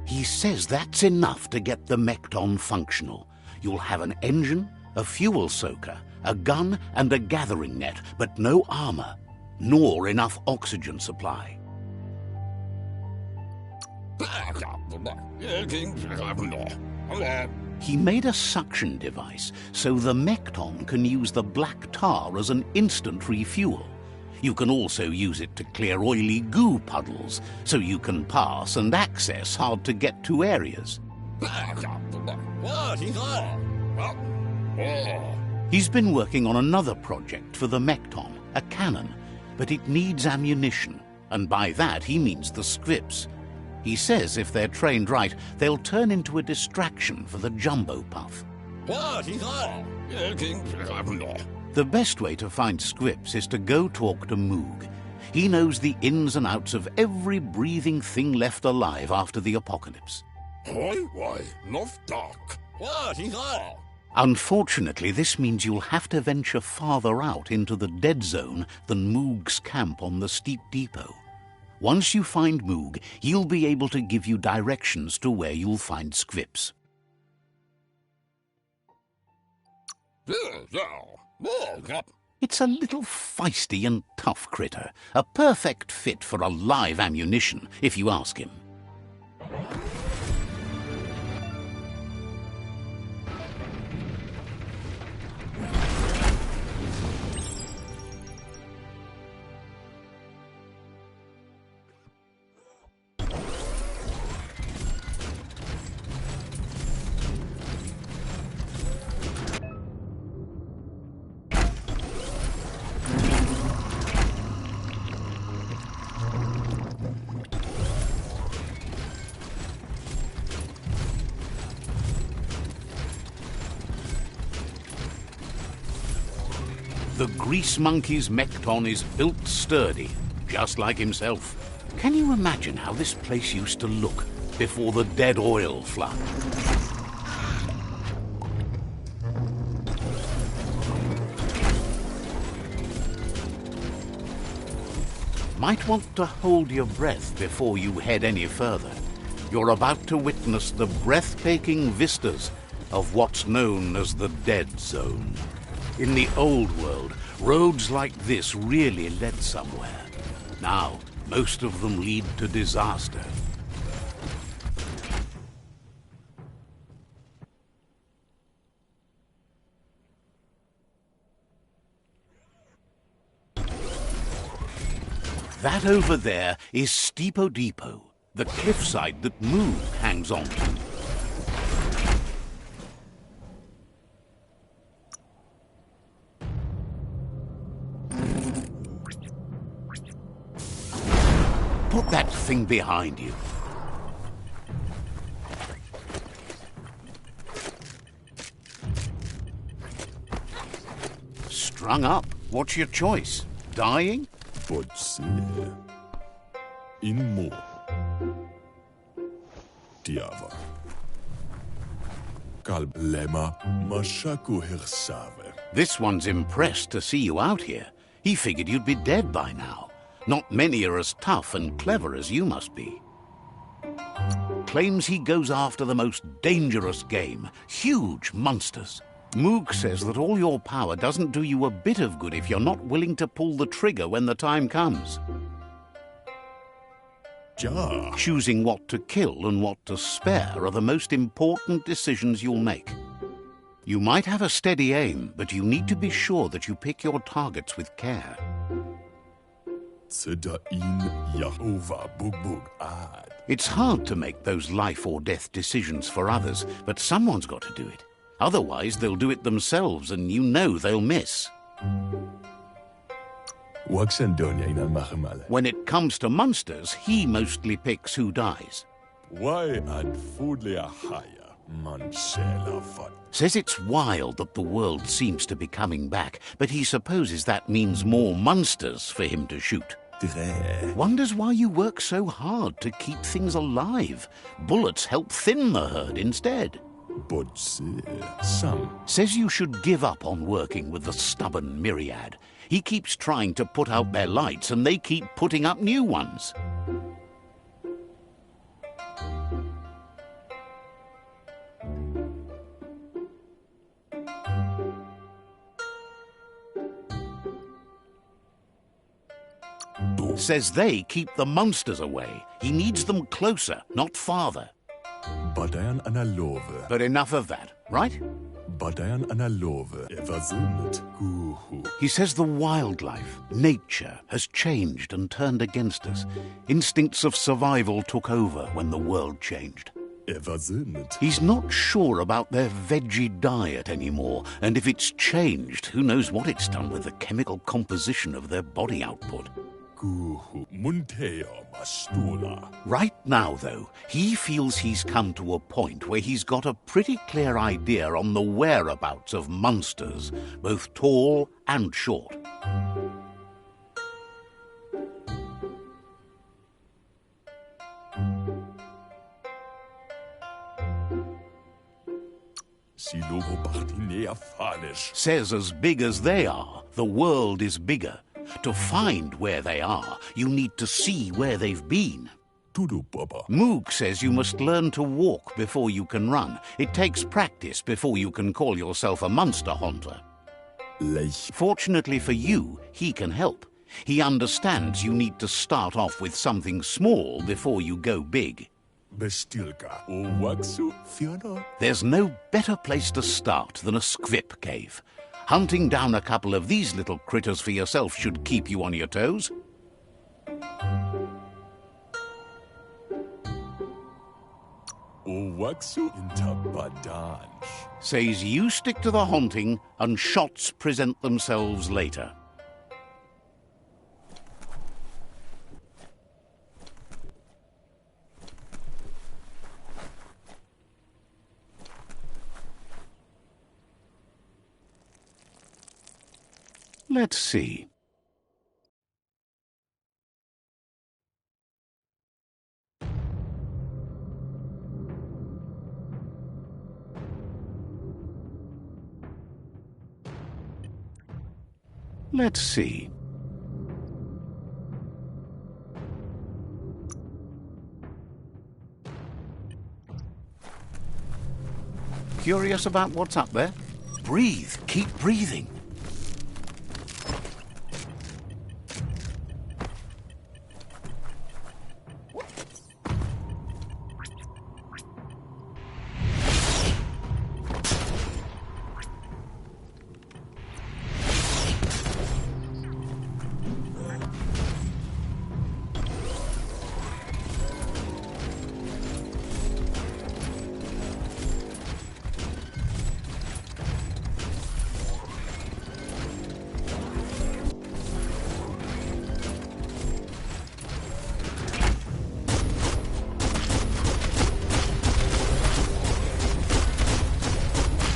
C: He says that's enough to get the Mekton functional. You'll have an engine, a fuel soaker, a gun and a gathering net, but no armor, nor enough oxygen supply. He made a suction device so the Mekton can use the black tar as an instant refuel. You can also use it to clear oily goo puddles, so you can pass and access hard-to-get-to areas. He's been working on another project for the Mekton, a cannon, but it needs ammunition, and by that he means the scripts. He says if they're trained right, they'll turn into a distraction for the Jumbo Puff. The best way to find scripts is to go talk to Moog. He knows the ins and outs of every breathing thing left alive after the apocalypse. Unfortunately, this means you'll have to venture farther out into the dead zone than Moog's camp on the steep depot. Once you find Moog, he'll be able to give you directions to where you'll find scripts. It's a little feisty and tough critter, a perfect fit for a live ammunition, if you ask him. The Grease Monkey's Mekton is built sturdy, just like himself. Can you imagine how this place used to look before the dead oil flood? Might want to hold your breath before you head any further. You're about to witness the breathtaking vistas of what's known as the Dead Zone. In the old world, roads like this really led somewhere. Now, most of them lead to disaster. That over there is Steepo Depot, the cliffside that Moog hangs on to. Put that thing behind you. Strung up? What's your choice? Dying?
F: Potser. In mo. Diava. Kalblema mashaku hirsave.
C: This one's impressed to see you out here. He figured you'd be dead by now. Not many are as tough and clever as you must be. Claims he goes after the most dangerous game, huge monsters. Moog says that all your power doesn't do you a bit of good if you're not willing to pull the trigger when the time comes.
F: Ja.
C: Choosing what to kill and what to spare are the most important decisions you'll make. You might have a steady aim, but you need to be sure that you pick your targets with care. It's hard to make those life or death decisions for others, but someone's got to do it. Otherwise, they'll do it themselves, and you know they'll miss. When it comes to monsters, he mostly picks who dies. Says it's wild that the world seems to be coming back, but he supposes that means more monsters for him to shoot. Wonders why you work so hard to keep things alive. Bullets help thin the herd instead. Says you should give up on working with the stubborn myriad. He keeps trying to put out their lights and they keep putting up new ones. Says they keep the monsters away. He needs them closer, not farther.
F: Badayan analove.
C: But enough of that, right?
F: Badayan analove. Evazunut. Guhu.
C: He says the wildlife, nature, has changed and turned against us. Instincts of survival took over when the world changed.
F: Evazunut.
C: He's not sure about their veggie diet anymore, and if it's changed, who knows what it's done with the chemical composition of their body output.
F: Guhu. Munteo mastula.
C: Right now, though, he feels he's come to a point where he's got a pretty clear idea on the whereabouts of monsters, both tall and short. Says as big as they are, the world is bigger. To find where they are, you need to see where they've been. Moog says you must learn to walk before you can run. It takes practice before you can call yourself a monster hunter. Fortunately for you, he can help. He understands you need to start off with something small before you go big. There's no better place to start than a squip cave. Hunting down a couple of these little critters for yourself should keep you on your toes. Says you stick to the hunting and shots present themselves later. Let's see. Let's see. Curious about what's up there? Breathe. Keep breathing.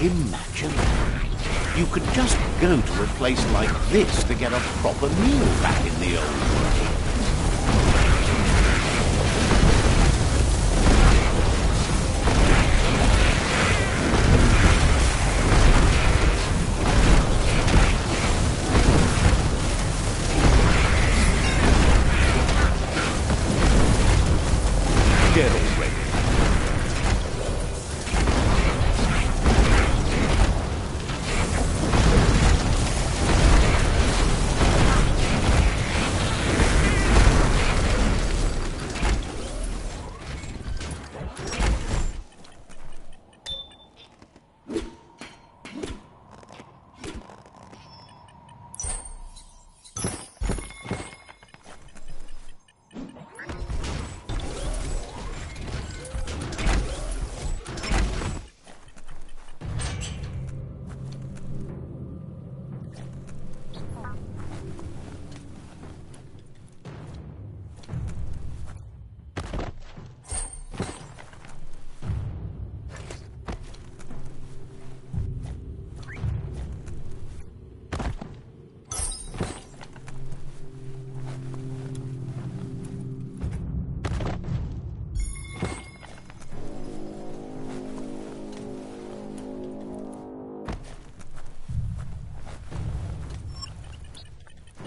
C: Imagine that. You could just go to a place like this to get a proper meal back in the old world. Get already.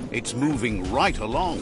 C: It's moving right along.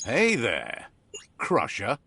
C: Hey there, Crusher.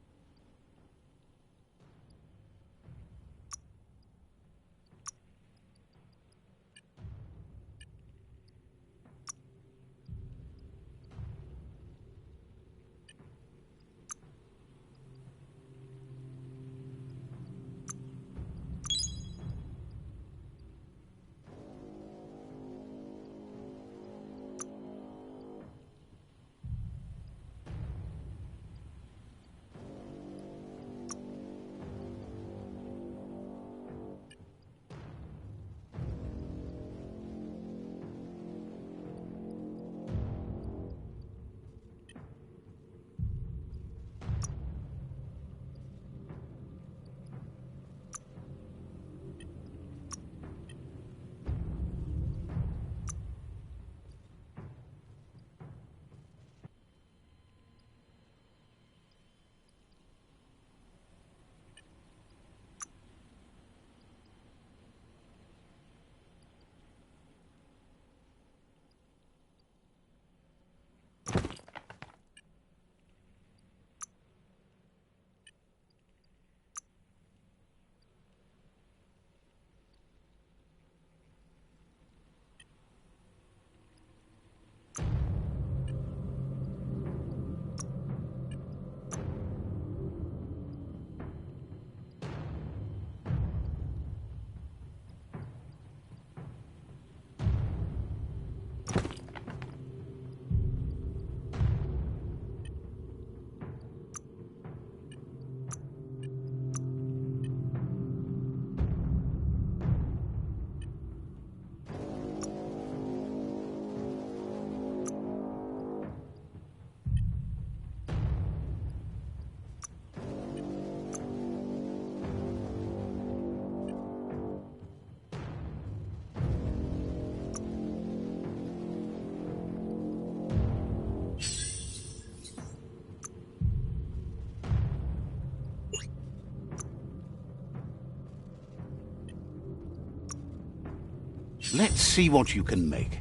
C: Let's see what you can make.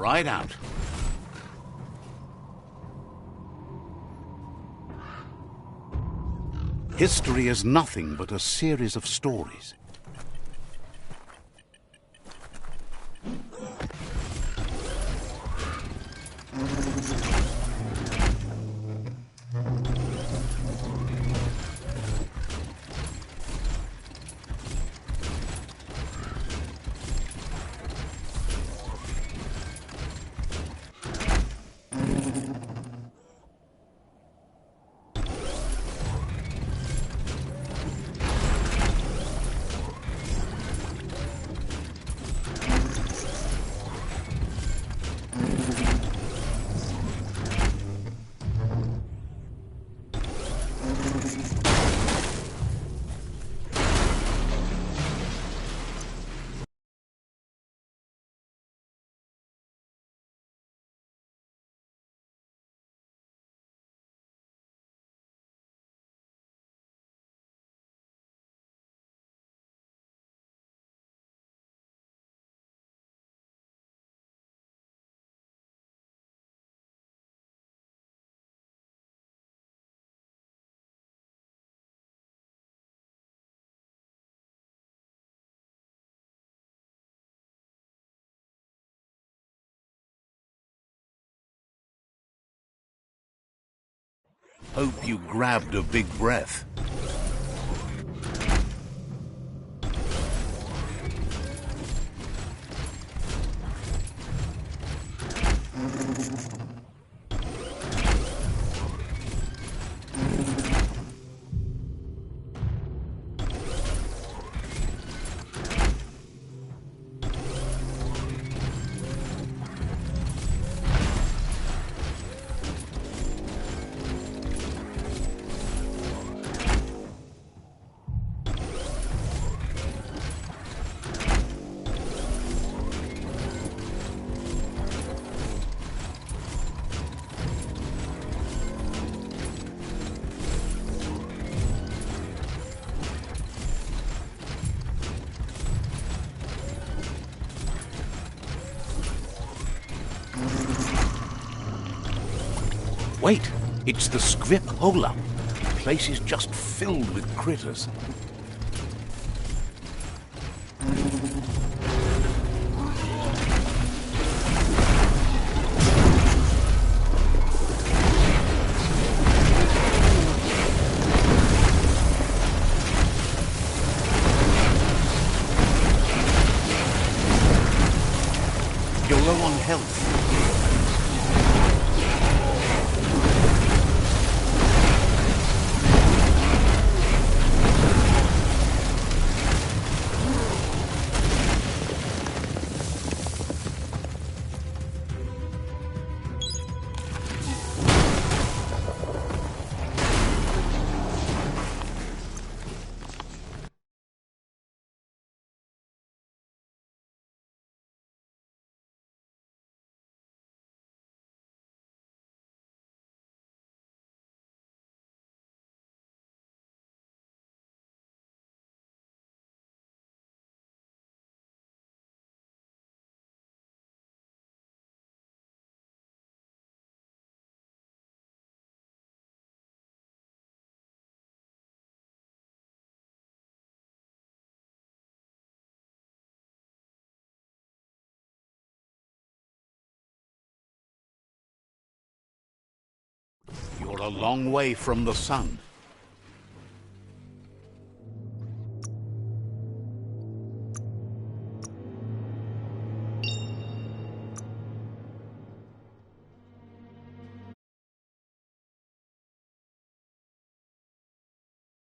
C: Right out. History is nothing but a series of stories. Hope you grabbed a big breath. Wait, it's the Scrip Hola. The place is just filled with critters. You're low on health. You're a long way from the sun.